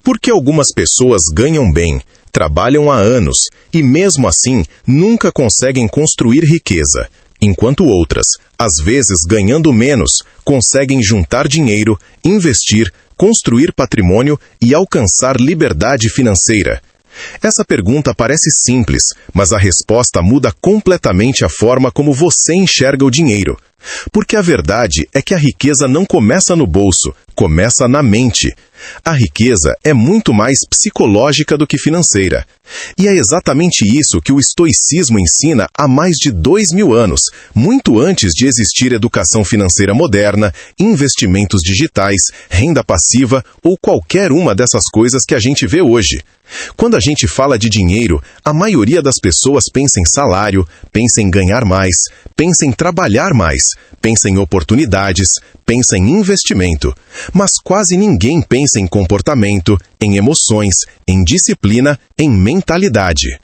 Porque algumas pessoas ganham bem, trabalham há anos e mesmo assim nunca conseguem construir riqueza, enquanto outras, às vezes ganhando menos, conseguem juntar dinheiro, investir, construir patrimônio e alcançar liberdade financeira. Essa pergunta parece simples, mas a resposta muda completamente a forma como você enxerga o dinheiro. Porque a verdade é que a riqueza não começa no bolso, começa na mente. A riqueza é muito mais psicológica do que financeira. E é exatamente isso que o estoicismo ensina há mais de 2000 anos, muito antes de existir educação financeira moderna, investimentos digitais, renda passiva ou qualquer uma dessas coisas que a gente vê hoje. Quando a gente fala de dinheiro, a maioria das pessoas pensa em salário, pensa em ganhar mais, pensa em trabalhar mais, pensa em oportunidades, pensa em investimento. Mas quase ninguém pensa em comportamento, em emoções, em disciplina, em mentalidade.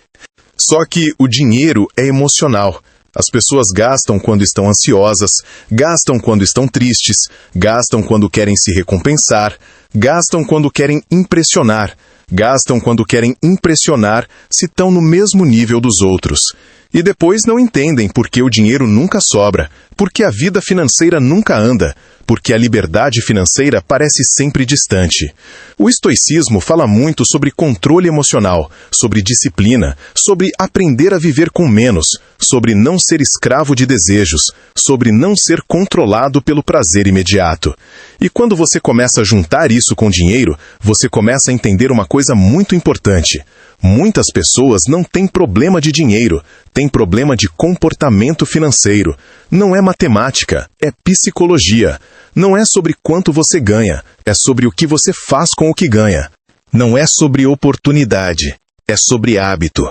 Só que o dinheiro é emocional. As pessoas gastam quando estão ansiosas, gastam quando estão tristes, gastam quando querem se recompensar, gastam quando querem impressionar, gastam quando querem impressionar se estão no mesmo nível dos outros. E depois não entendem por que o dinheiro nunca sobra, porque a vida financeira nunca anda, porque a liberdade financeira parece sempre distante. O estoicismo fala muito sobre controle emocional, sobre disciplina, sobre aprender a viver com menos, sobre não ser escravo de desejos, sobre não ser controlado pelo prazer imediato. E quando você começa a juntar isso com dinheiro, você começa a entender uma coisa muito importante. Muitas pessoas não têm problema de dinheiro, têm problema de comportamento financeiro. Não é matemática, é psicologia. Não é sobre quanto você ganha, é sobre o que você faz com o que ganha. Não é sobre oportunidade, é sobre hábito.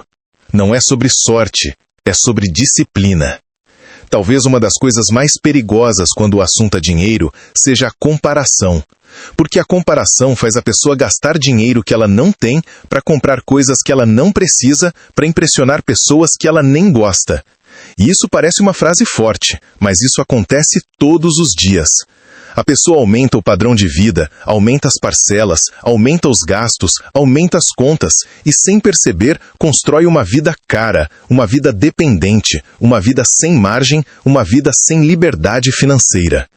Não é sobre sorte, é sobre disciplina. Talvez uma das coisas mais perigosas quando o assunto é dinheiro seja a comparação. Porque a comparação faz a pessoa gastar dinheiro que ela não tem para comprar coisas que ela não precisa para impressionar pessoas que ela nem gosta. E isso parece uma frase forte, mas isso acontece todos os dias. A pessoa aumenta o padrão de vida, aumenta as parcelas, aumenta os gastos, aumenta as contas e, sem perceber, constrói uma vida cara, uma vida dependente, uma vida sem margem, uma vida sem liberdade financeira.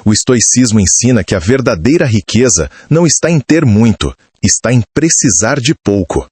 O estoicismo ensina que a verdadeira riqueza não está em ter muito, está em precisar de pouco.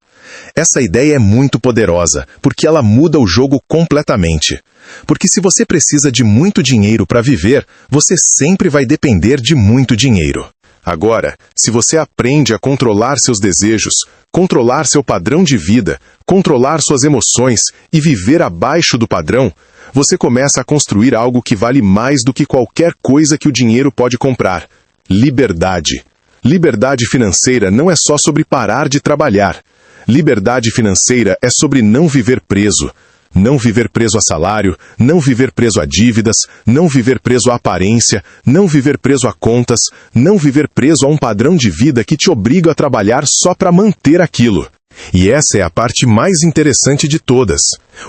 Essa ideia é muito poderosa, porque ela muda o jogo completamente. Porque se você precisa de muito dinheiro para viver, você sempre vai depender de muito dinheiro. Agora, se você aprende a controlar seus desejos, controlar seu padrão de vida, controlar suas emoções e viver abaixo do padrão, você começa a construir algo que vale mais do que qualquer coisa que o dinheiro pode comprar: liberdade. Liberdade financeira não é só sobre parar de trabalhar. Liberdade financeira é sobre não viver preso. Não viver preso a salário, não viver preso a dívidas, não viver preso à aparência, não viver preso a contas, não viver preso a um padrão de vida que te obriga a trabalhar só para manter aquilo. E essa é a parte mais interessante de todas.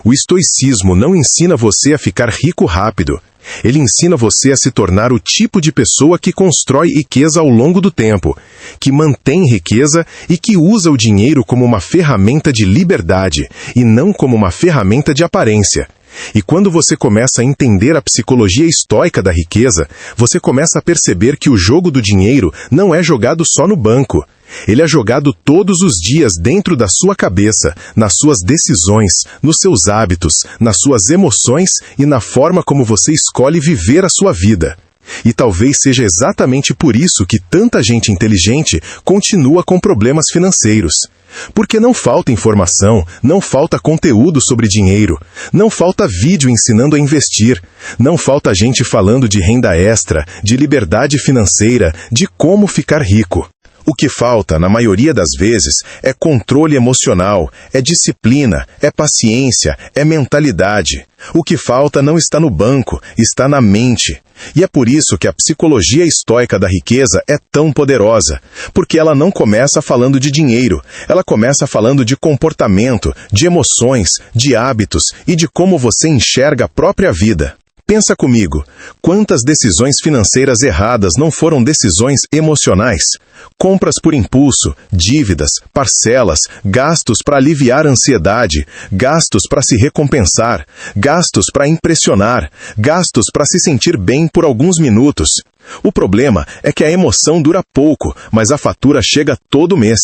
O estoicismo não ensina você a ficar rico rápido. Ele ensina você a se tornar o tipo de pessoa que constrói riqueza ao longo do tempo, que mantém riqueza e que usa o dinheiro como uma ferramenta de liberdade e não como uma ferramenta de aparência. E quando você começa a entender a psicologia estoica da riqueza, você começa a perceber que o jogo do dinheiro não é jogado só no banco. Ele é jogado todos os dias dentro da sua cabeça, nas suas decisões, nos seus hábitos, nas suas emoções e na forma como você escolhe viver a sua vida. E talvez seja exatamente por isso que tanta gente inteligente continua com problemas financeiros. Porque não falta informação, não falta conteúdo sobre dinheiro, não falta vídeo ensinando a investir, não falta gente falando de renda extra, de liberdade financeira, de como ficar rico. O que falta, na maioria das vezes, é controle emocional, é disciplina, é paciência, é mentalidade. O que falta não está no banco, está na mente. E é por isso que a psicologia estoica da riqueza é tão poderosa, porque ela não começa falando de dinheiro, ela começa falando de comportamento, de emoções, de hábitos e de como você enxerga a própria vida. Pensa comigo, quantas decisões financeiras erradas não foram decisões emocionais? Compras por impulso, dívidas, parcelas, gastos para aliviar a ansiedade, gastos para se recompensar, gastos para impressionar, gastos para se sentir bem por alguns minutos. O problema é que a emoção dura pouco, mas a fatura chega todo mês.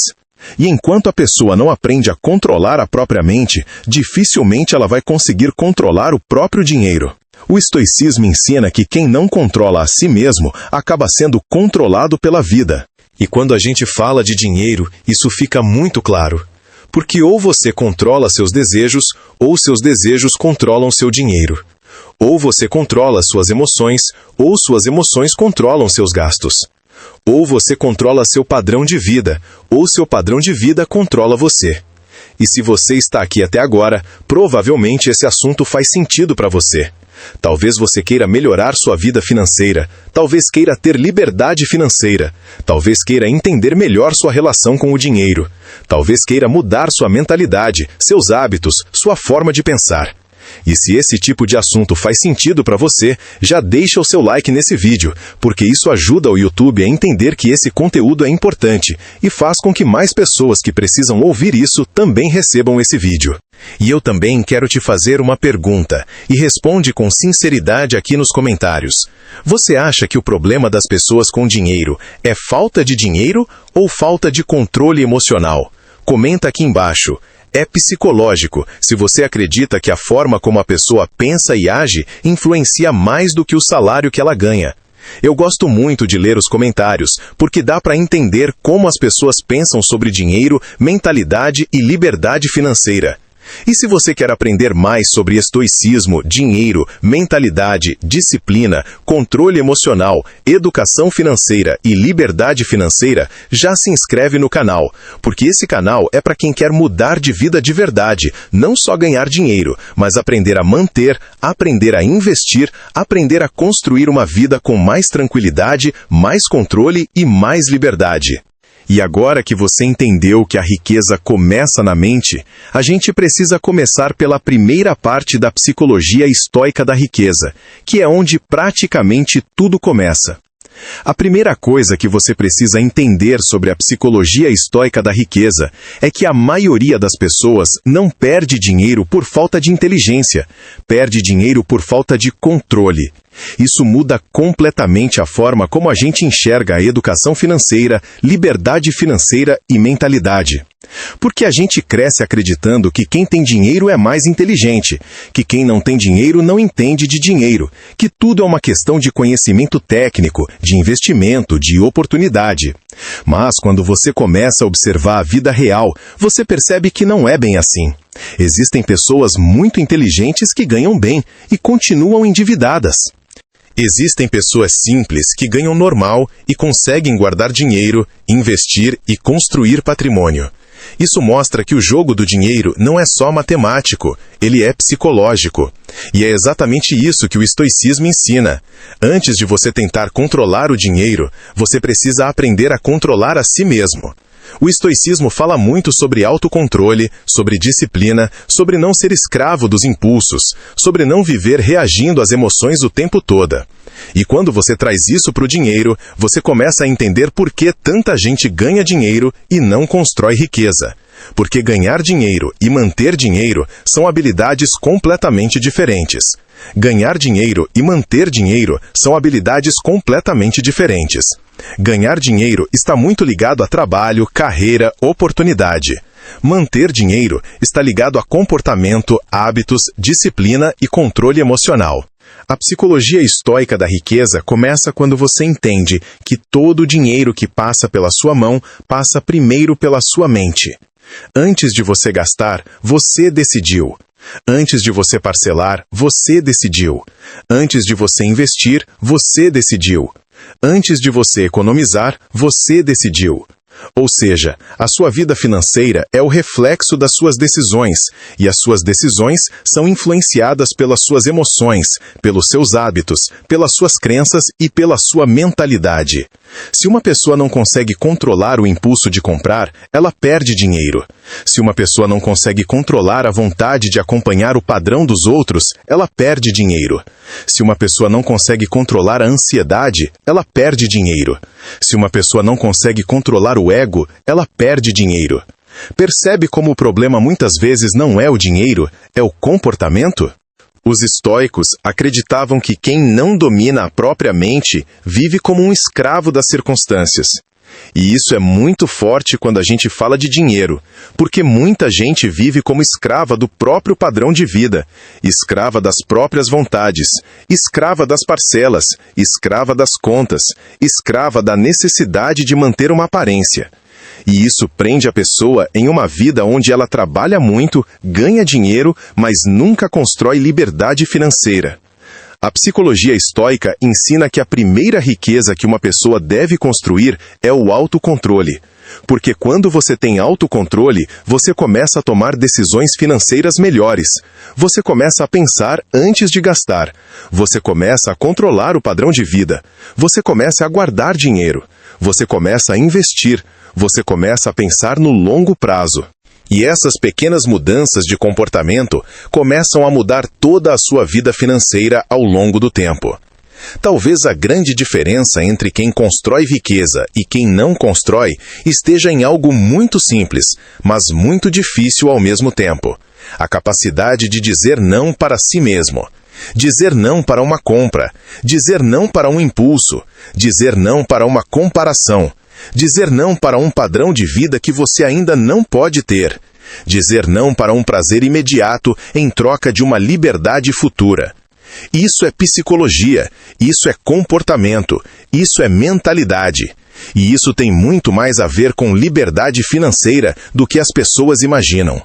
E enquanto a pessoa não aprende a controlar a própria mente, dificilmente ela vai conseguir controlar o próprio dinheiro. O estoicismo ensina que quem não controla a si mesmo acaba sendo controlado pela vida. E quando a gente fala de dinheiro, isso fica muito claro. Porque ou você controla seus desejos, ou seus desejos controlam seu dinheiro. Ou você controla suas emoções, ou suas emoções controlam seus gastos. Ou você controla seu padrão de vida, ou seu padrão de vida controla você. E se você está aqui até agora, provavelmente esse assunto faz sentido para você. Talvez você queira melhorar sua vida financeira, talvez queira ter liberdade financeira, talvez queira entender melhor sua relação com o dinheiro, talvez queira mudar sua mentalidade, seus hábitos, sua forma de pensar. E se esse tipo de assunto faz sentido para você, já deixa o seu like nesse vídeo, porque isso ajuda o YouTube a entender que esse conteúdo é importante e faz com que mais pessoas que precisam ouvir isso também recebam esse vídeo. E eu também quero te fazer uma pergunta, e responde com sinceridade aqui nos comentários. Você acha que o problema das pessoas com dinheiro é falta de dinheiro ou falta de controle emocional? Comenta aqui embaixo. É psicológico, se você acredita que a forma como a pessoa pensa e age influencia mais do que o salário que ela ganha. Eu gosto muito de ler os comentários, porque dá para entender como as pessoas pensam sobre dinheiro, mentalidade e liberdade financeira. E se você quer aprender mais sobre estoicismo, dinheiro, mentalidade, disciplina, controle emocional, educação financeira e liberdade financeira, já se inscreve no canal, porque esse canal é para quem quer mudar de vida de verdade, não só ganhar dinheiro, mas aprender a manter, aprender a investir, aprender a construir uma vida com mais tranquilidade, mais controle e mais liberdade. E agora que você entendeu que a riqueza começa na mente, a gente precisa começar pela primeira parte da psicologia estoica da riqueza, que é onde praticamente tudo começa. A primeira coisa que você precisa entender sobre a psicologia estoica da riqueza é que a maioria das pessoas não perde dinheiro por falta de inteligência, perde dinheiro por falta de controle. Isso muda completamente a forma como a gente enxerga a educação financeira, liberdade financeira e mentalidade. Porque a gente cresce acreditando que quem tem dinheiro é mais inteligente, que quem não tem dinheiro não entende de dinheiro, que tudo é uma questão de conhecimento técnico, de investimento, de oportunidade. Mas quando você começa a observar a vida real, você percebe que não é bem assim. Existem pessoas muito inteligentes que ganham bem e continuam endividadas. Existem pessoas simples que ganham normal e conseguem guardar dinheiro, investir e construir patrimônio. Isso mostra que o jogo do dinheiro não é só matemático, ele é psicológico. E é exatamente isso que o estoicismo ensina. Antes de você tentar controlar o dinheiro, você precisa aprender a controlar a si mesmo. O estoicismo fala muito sobre autocontrole, sobre disciplina, sobre não ser escravo dos impulsos, sobre não viver reagindo às emoções o tempo todo. E quando você traz isso para o dinheiro, você começa a entender por que tanta gente ganha dinheiro e não constrói riqueza. Porque ganhar dinheiro e manter dinheiro são habilidades completamente diferentes. Ganhar dinheiro e manter dinheiro são habilidades completamente diferentes. Ganhar dinheiro está muito ligado a trabalho, carreira, oportunidade. Manter dinheiro está ligado a comportamento, hábitos, disciplina e controle emocional. A psicologia estoica da riqueza começa quando você entende que todo o dinheiro que passa pela sua mão passa primeiro pela sua mente. Antes de você gastar, você decidiu. Antes de você parcelar, você decidiu. Antes de você investir, você decidiu. Antes de você economizar, você decidiu. Ou seja, a sua vida financeira é o reflexo das suas decisões, e as suas decisões são influenciadas pelas suas emoções, pelos seus hábitos, pelas suas crenças e pela sua mentalidade. Se uma pessoa não consegue controlar o impulso de comprar, ela perde dinheiro. Se uma pessoa não consegue controlar a vontade de acompanhar o padrão dos outros, ela perde dinheiro. Se uma pessoa não consegue controlar a ansiedade, ela perde dinheiro. Se uma pessoa não consegue controlar o ego, ela perde dinheiro. Percebe como o problema muitas vezes não é o dinheiro, é o comportamento? Os estoicos acreditavam que quem não domina a própria mente vive como um escravo das circunstâncias. E isso é muito forte quando a gente fala de dinheiro, porque muita gente vive como escrava do próprio padrão de vida, escrava das próprias vontades, escrava das parcelas, escrava das contas, escrava da necessidade de manter uma aparência. E isso prende a pessoa em uma vida onde ela trabalha muito, ganha dinheiro, mas nunca constrói liberdade financeira. A psicologia estoica ensina que a primeira riqueza que uma pessoa deve construir é o autocontrole. Porque quando você tem autocontrole, você começa a tomar decisões financeiras melhores. Você começa a pensar antes de gastar. Você começa a controlar o padrão de vida. Você começa a guardar dinheiro. Você começa a investir. Você começa a pensar no longo prazo. E essas pequenas mudanças de comportamento começam a mudar toda a sua vida financeira ao longo do tempo. Talvez a grande diferença entre quem constrói riqueza e quem não constrói esteja em algo muito simples, mas muito difícil ao mesmo tempo. A capacidade de dizer não para si mesmo. Dizer não para uma compra. Dizer não para um impulso. Dizer não para uma comparação. Dizer não para um padrão de vida que você ainda não pode ter. Dizer não para um prazer imediato em troca de uma liberdade futura. Isso é psicologia, isso é comportamento, isso é mentalidade. E isso tem muito mais a ver com liberdade financeira do que as pessoas imaginam.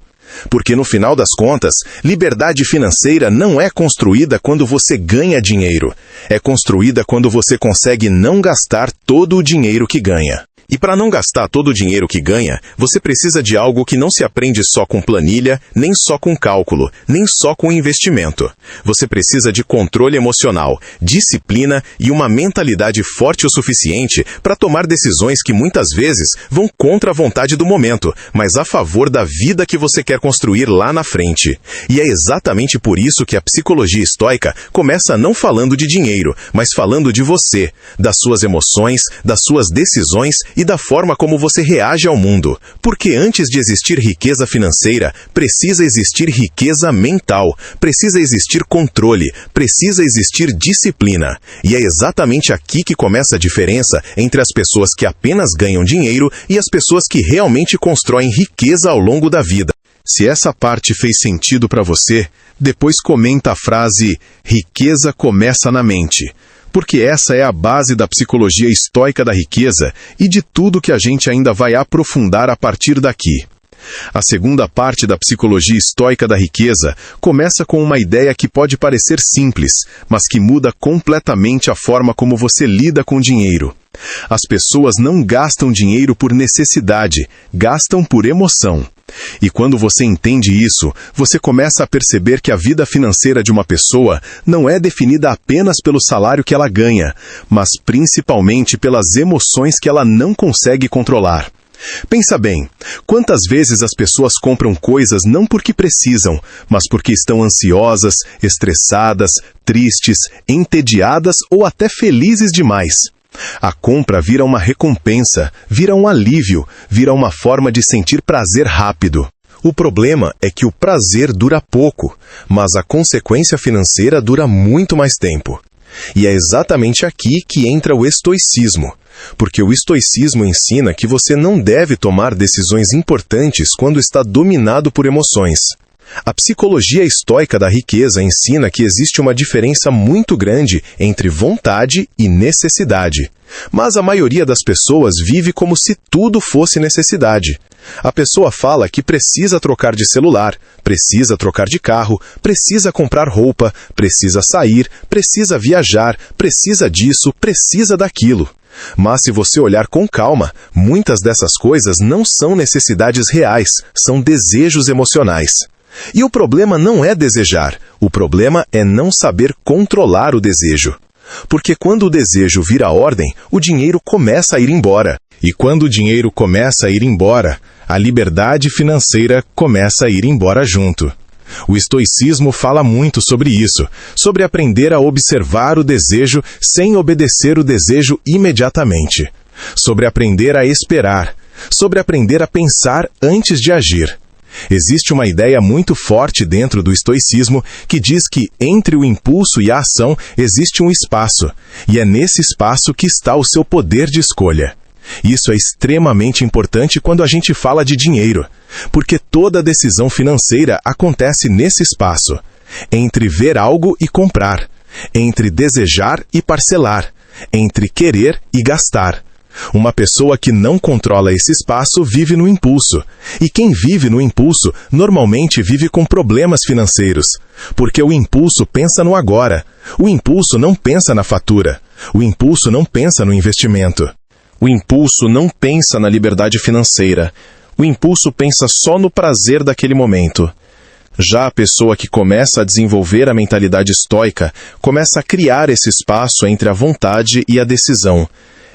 Porque no final das contas, liberdade financeira não é construída quando você ganha dinheiro. É construída quando você consegue não gastar todo o dinheiro que ganha. E para não gastar todo o dinheiro que ganha, você precisa de algo que não se aprende só com planilha, nem só com cálculo, nem só com investimento. Você precisa de controle emocional, disciplina e uma mentalidade forte o suficiente para tomar decisões que muitas vezes vão contra a vontade do momento, mas a favor da vida que você quer construir lá na frente. E é exatamente por isso que a psicologia estoica começa não falando de dinheiro, mas falando de você, das suas emoções, das suas decisões e da forma como você reage ao mundo. Porque antes de existir riqueza financeira, precisa existir riqueza mental, precisa existir controle, precisa existir disciplina. E é exatamente aqui que começa a diferença entre as pessoas que apenas ganham dinheiro e as pessoas que realmente constroem riqueza ao longo da vida. Se essa parte fez sentido para você, depois comenta a frase "riqueza começa na mente", porque essa é a base da psicologia estoica da riqueza e de tudo que a gente ainda vai aprofundar a partir daqui. A segunda parte da psicologia estoica da riqueza começa com uma ideia que pode parecer simples, mas que muda completamente a forma como você lida com dinheiro. As pessoas não gastam dinheiro por necessidade, gastam por emoção. E quando você entende isso, você começa a perceber que a vida financeira de uma pessoa não é definida apenas pelo salário que ela ganha, mas principalmente pelas emoções que ela não consegue controlar. Pensa bem, quantas vezes as pessoas compram coisas não porque precisam, mas porque estão ansiosas, estressadas, tristes, entediadas ou até felizes demais. A compra vira uma recompensa, vira um alívio, vira uma forma de sentir prazer rápido. O problema é que o prazer dura pouco, mas a consequência financeira dura muito mais tempo. E é exatamente aqui que entra o estoicismo, porque o estoicismo ensina que você não deve tomar decisões importantes quando está dominado por emoções. A psicologia estoica da riqueza ensina que existe uma diferença muito grande entre vontade e necessidade. Mas a maioria das pessoas vive como se tudo fosse necessidade. A pessoa fala que precisa trocar de celular, precisa trocar de carro, precisa comprar roupa, precisa sair, precisa viajar, precisa disso, precisa daquilo. Mas se você olhar com calma, muitas dessas coisas não são necessidades reais, são desejos emocionais. E o problema não é desejar, o problema é não saber controlar o desejo. Porque quando o desejo vira ordem, o dinheiro começa a ir embora. E quando o dinheiro começa a ir embora, a liberdade financeira começa a ir embora junto. O estoicismo fala muito sobre isso, sobre aprender a observar o desejo sem obedecer o desejo imediatamente, sobre aprender a esperar, sobre aprender a pensar antes de agir. Existe uma ideia muito forte dentro do estoicismo que diz que entre o impulso e a ação existe um espaço, e é nesse espaço que está o seu poder de escolha. Isso é extremamente importante quando a gente fala de dinheiro, porque toda decisão financeira acontece nesse espaço, entre ver algo e comprar, entre desejar e parcelar, entre querer e gastar. Uma pessoa que não controla esse espaço vive no impulso, e quem vive no impulso normalmente vive com problemas financeiros, porque o impulso pensa no agora, o impulso não pensa na fatura, o impulso não pensa no investimento. O impulso não pensa na liberdade financeira. O impulso pensa só no prazer daquele momento. Já a pessoa que começa a desenvolver a mentalidade estoica começa a criar esse espaço entre a vontade e a decisão.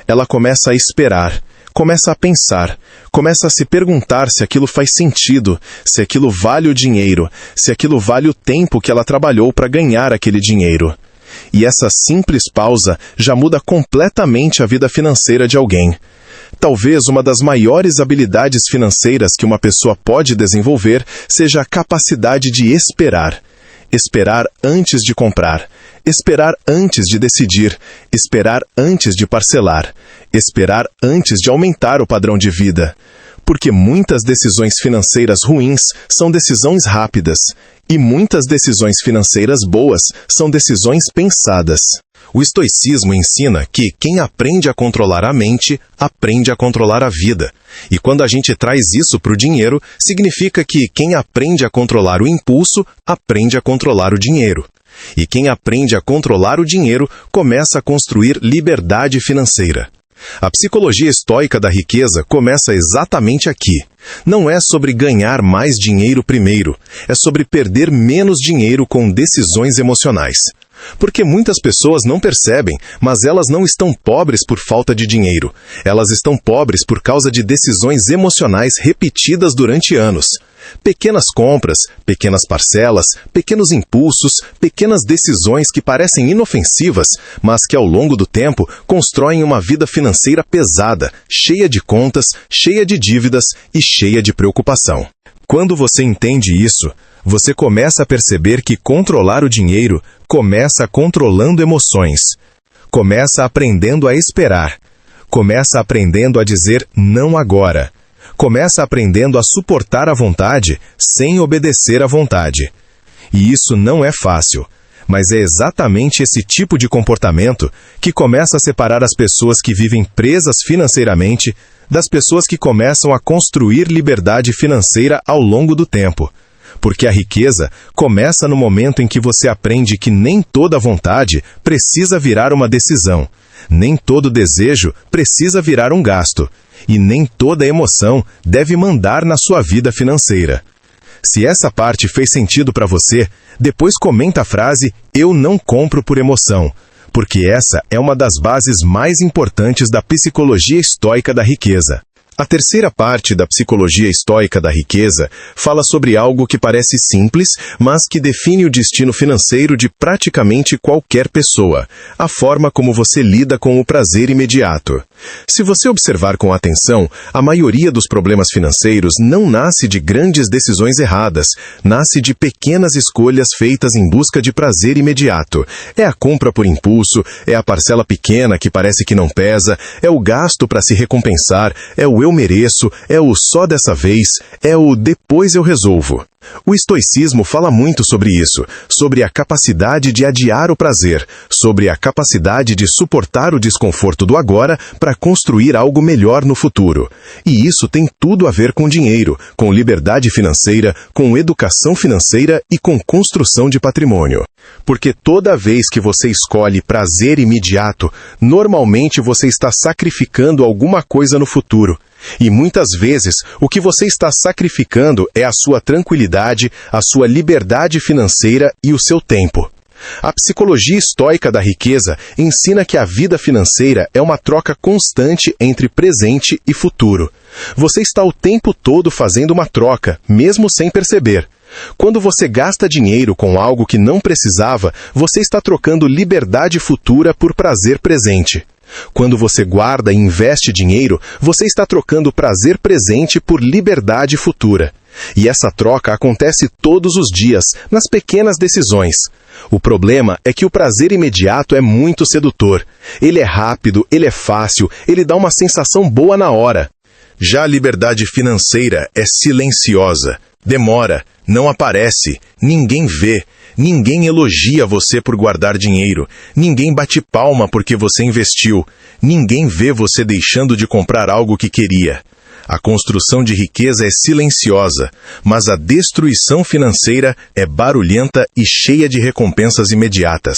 Ela começa a esperar, começa a pensar, começa a se perguntar se aquilo faz sentido, se aquilo vale o dinheiro, se aquilo vale o tempo que ela trabalhou para ganhar aquele dinheiro. E essa simples pausa já muda completamente a vida financeira de alguém. Talvez uma das maiores habilidades financeiras que uma pessoa pode desenvolver seja a capacidade de esperar. Esperar antes de comprar, esperar antes de decidir, esperar antes de parcelar, esperar antes de aumentar o padrão de vida. Porque muitas decisões financeiras ruins são decisões rápidas, e muitas decisões financeiras boas são decisões pensadas. O estoicismo ensina que quem aprende a controlar a mente, aprende a controlar a vida. E quando a gente traz isso para o dinheiro, significa que quem aprende a controlar o impulso, aprende a controlar o dinheiro. E quem aprende a controlar o dinheiro, começa a construir liberdade financeira. A psicologia estoica da riqueza começa exatamente aqui. Não é sobre ganhar mais dinheiro primeiro, é sobre perder menos dinheiro com decisões emocionais. Porque muitas pessoas não percebem, mas elas não estão pobres por falta de dinheiro. Elas estão pobres por causa de decisões emocionais repetidas durante anos. Pequenas compras, pequenas parcelas, pequenos impulsos, pequenas decisões que parecem inofensivas, mas que ao longo do tempo constroem uma vida financeira pesada, cheia de contas, cheia de dívidas e cheia de preocupação. Quando você entende isso, você começa a perceber que controlar o dinheiro começa controlando emoções. Começa aprendendo a esperar. Começa aprendendo a dizer não agora. Começa aprendendo a suportar a vontade sem obedecer à vontade. E isso não é fácil, mas é exatamente esse tipo de comportamento que começa a separar as pessoas que vivem presas financeiramente das pessoas que começam a construir liberdade financeira ao longo do tempo. Porque a riqueza começa no momento em que você aprende que nem toda vontade precisa virar uma decisão, nem todo desejo precisa virar um gasto, e nem toda emoção deve mandar na sua vida financeira. Se essa parte fez sentido para você, depois comenta a frase "Eu não compro por emoção", porque essa é uma das bases mais importantes da psicologia estoica da riqueza. A terceira parte da psicologia estoica da riqueza fala sobre algo que parece simples, mas que define o destino financeiro de praticamente qualquer pessoa: a forma como você lida com o prazer imediato. Se você observar com atenção, a maioria dos problemas financeiros não nasce de grandes decisões erradas, nasce de pequenas escolhas feitas em busca de prazer imediato. É a compra por impulso, é a parcela pequena que parece que não pesa, é o gasto para se recompensar, é o eu mereço, é o só dessa vez, é o depois eu resolvo. O estoicismo fala muito sobre isso, sobre a capacidade de adiar o prazer, sobre a capacidade de suportar o desconforto do agora para construir algo melhor no futuro. E isso tem tudo a ver com dinheiro, com liberdade financeira, com educação financeira e com construção de patrimônio. Porque toda vez que você escolhe prazer imediato, normalmente você está sacrificando alguma coisa no futuro. E muitas vezes, o que você está sacrificando é a sua tranquilidade, a sua liberdade financeira e o seu tempo. A psicologia estoica da riqueza ensina que a vida financeira é uma troca constante entre presente e futuro. Você está o tempo todo fazendo uma troca, mesmo sem perceber. Quando você gasta dinheiro com algo que não precisava, você está trocando liberdade futura por prazer presente. Quando você guarda e investe dinheiro, você está trocando prazer presente por liberdade futura. E essa troca acontece todos os dias, nas pequenas decisões. O problema é que o prazer imediato é muito sedutor. Ele é rápido, ele é fácil, ele dá uma sensação boa na hora. Já a liberdade financeira é silenciosa, demora, não aparece, ninguém vê, ninguém elogia você por guardar dinheiro, ninguém bate palma porque você investiu, ninguém vê você deixando de comprar algo que queria. A construção de riqueza é silenciosa, mas a destruição financeira é barulhenta e cheia de recompensas imediatas.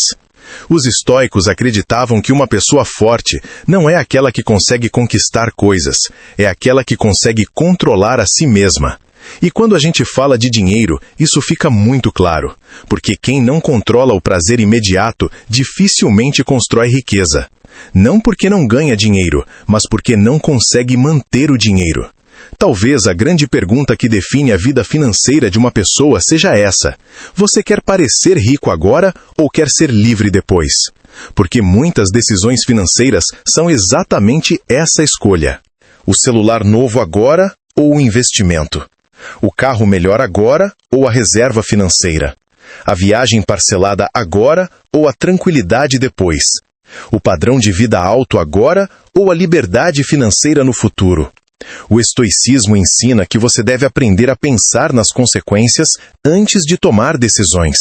Os estoicos acreditavam que uma pessoa forte não é aquela que consegue conquistar coisas, é aquela que consegue controlar a si mesma. E quando a gente fala de dinheiro, isso fica muito claro, porque quem não controla o prazer imediato dificilmente constrói riqueza. Não porque não ganha dinheiro, mas porque não consegue manter o dinheiro. Talvez a grande pergunta que define a vida financeira de uma pessoa seja essa: você quer parecer rico agora ou quer ser livre depois? Porque muitas decisões financeiras são exatamente essa escolha. O celular novo agora ou o investimento? O carro melhor agora ou a reserva financeira? A viagem parcelada agora ou a tranquilidade depois? O padrão de vida alto agora ou a liberdade financeira no futuro? O estoicismo ensina que você deve aprender a pensar nas consequências antes de tomar decisões.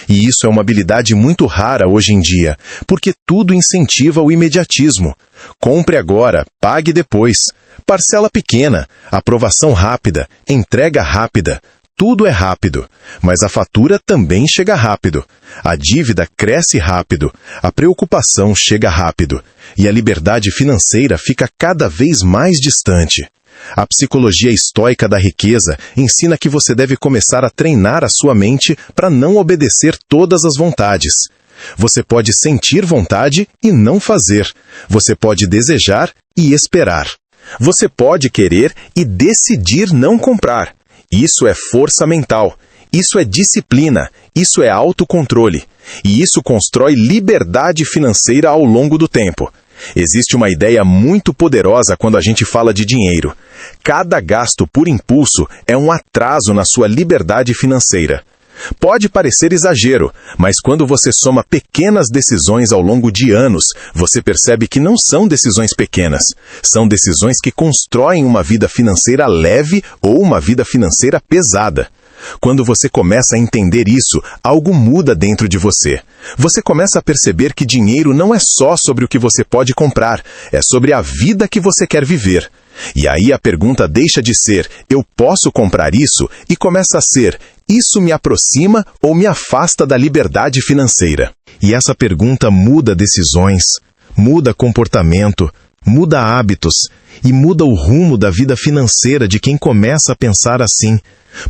E isso é uma habilidade muito rara hoje em dia, porque tudo incentiva o imediatismo. Compre agora, pague depois. Parcela pequena, aprovação rápida, entrega rápida. Tudo é rápido, mas a fatura também chega rápido. A dívida cresce rápido, a preocupação chega rápido, e a liberdade financeira fica cada vez mais distante. A psicologia estoica da riqueza ensina que você deve começar a treinar a sua mente para não obedecer todas as vontades. Você pode sentir vontade e não fazer. Você pode desejar e esperar. Você pode querer e decidir não comprar. Isso é força mental, isso é disciplina, isso é autocontrole, e isso constrói liberdade financeira ao longo do tempo. Existe uma ideia muito poderosa quando a gente fala de dinheiro. Cada gasto por impulso é um atraso na sua liberdade financeira. Pode parecer exagero, mas quando você soma pequenas decisões ao longo de anos, você percebe que não são decisões pequenas. São decisões que constroem uma vida financeira leve ou uma vida financeira pesada. Quando você começa a entender isso, algo muda dentro de você. Você começa a perceber que dinheiro não é só sobre o que você pode comprar, é sobre a vida que você quer viver. E aí a pergunta deixa de ser, eu posso comprar isso? E começa a ser, isso me aproxima ou me afasta da liberdade financeira? E essa pergunta muda decisões, muda comportamento, muda hábitos e muda o rumo da vida financeira de quem começa a pensar assim.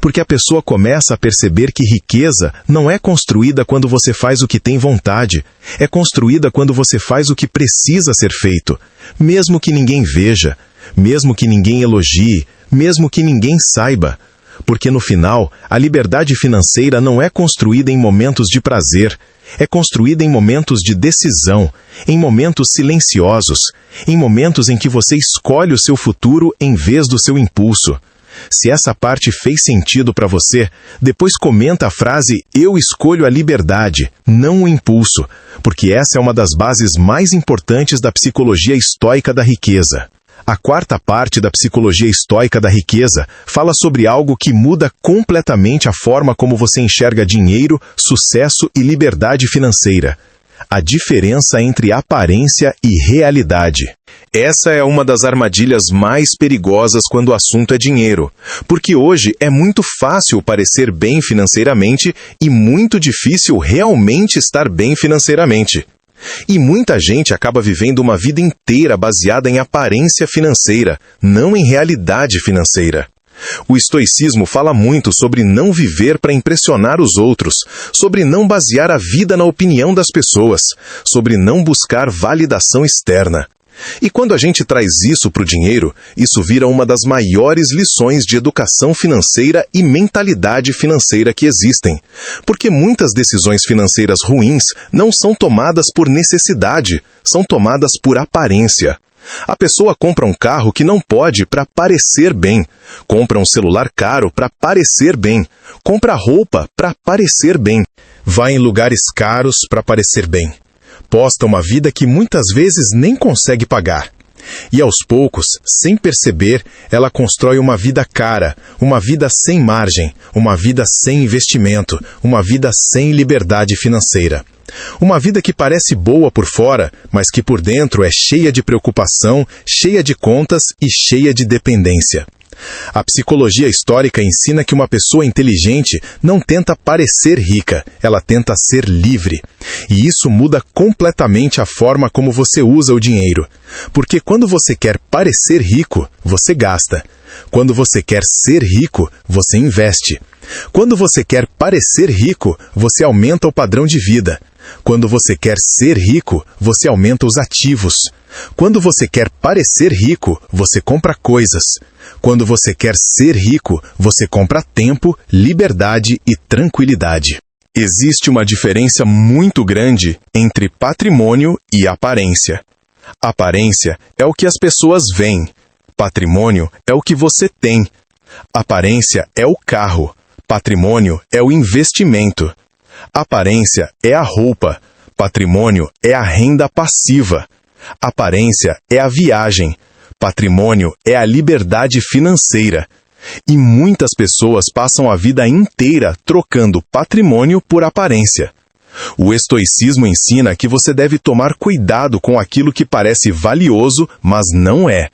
Porque a pessoa começa a perceber que riqueza não é construída quando você faz o que tem vontade, é construída quando você faz o que precisa ser feito, mesmo que ninguém veja, mesmo que ninguém elogie, mesmo que ninguém saiba. Porque no final, a liberdade financeira não é construída em momentos de prazer, é construída em momentos de decisão, em momentos silenciosos, em momentos em que você escolhe o seu futuro em vez do seu impulso. Se essa parte fez sentido para você, depois comenta a frase "Eu escolho a liberdade, não o impulso", porque essa é uma das bases mais importantes da psicologia estoica da riqueza. A quarta parte da psicologia estoica da riqueza fala sobre algo que muda completamente a forma como você enxerga dinheiro, sucesso e liberdade financeira. A diferença entre aparência e realidade. Essa é uma das armadilhas mais perigosas quando o assunto é dinheiro, porque hoje é muito fácil parecer bem financeiramente e muito difícil realmente estar bem financeiramente. E muita gente acaba vivendo uma vida inteira baseada em aparência financeira, não em realidade financeira. O estoicismo fala muito sobre não viver para impressionar os outros, sobre não basear a vida na opinião das pessoas, sobre não buscar validação externa. E quando a gente traz isso para o dinheiro, isso vira uma das maiores lições de educação financeira e mentalidade financeira que existem. Porque muitas decisões financeiras ruins não são tomadas por necessidade, são tomadas por aparência. A pessoa compra um carro que não pode para parecer bem, compra um celular caro para parecer bem, compra roupa para parecer bem, vai em lugares caros para parecer bem. Posta uma vida que muitas vezes nem consegue pagar. E aos poucos, sem perceber, ela constrói uma vida cara, uma vida sem margem, uma vida sem investimento, uma vida sem liberdade financeira. Uma vida que parece boa por fora, mas que por dentro é cheia de preocupação, cheia de contas e cheia de dependência. A psicologia histórica ensina que uma pessoa inteligente não tenta parecer rica, ela tenta ser livre. E isso muda completamente a forma como você usa o dinheiro. Porque quando você quer parecer rico, você gasta. Quando você quer ser rico, você investe. Quando você quer parecer rico, você aumenta o padrão de vida. Quando você quer ser rico, você aumenta os ativos. Quando você quer parecer rico, você compra coisas. Quando você quer ser rico, você compra tempo, liberdade e tranquilidade. Existe uma diferença muito grande entre patrimônio e aparência. Aparência é o que as pessoas veem. Patrimônio é o que você tem. Aparência é o carro. Patrimônio é o investimento. Aparência é a roupa. Patrimônio é a renda passiva. Aparência é a viagem. Patrimônio é a liberdade financeira. E muitas pessoas passam a vida inteira trocando patrimônio por aparência. O estoicismo ensina que você deve tomar cuidado com aquilo que parece valioso, mas não é.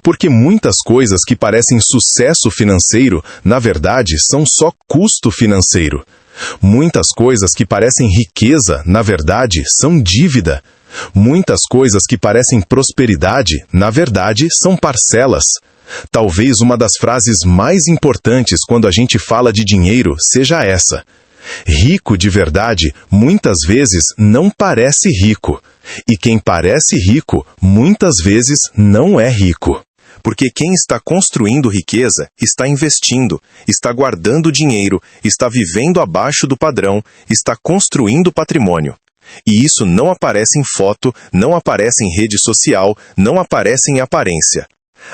Porque muitas coisas que parecem sucesso financeiro, na verdade, são só custo financeiro. Muitas coisas que parecem riqueza, na verdade, são dívida. Muitas coisas que parecem prosperidade, na verdade, são parcelas. Talvez uma das frases mais importantes quando a gente fala de dinheiro seja essa: rico de verdade, muitas vezes, não parece rico. E quem parece rico, muitas vezes, não é rico. Porque quem está construindo riqueza, está investindo, está guardando dinheiro, está vivendo abaixo do padrão, está construindo patrimônio. E isso não aparece em foto, não aparece em rede social, não aparece em aparência.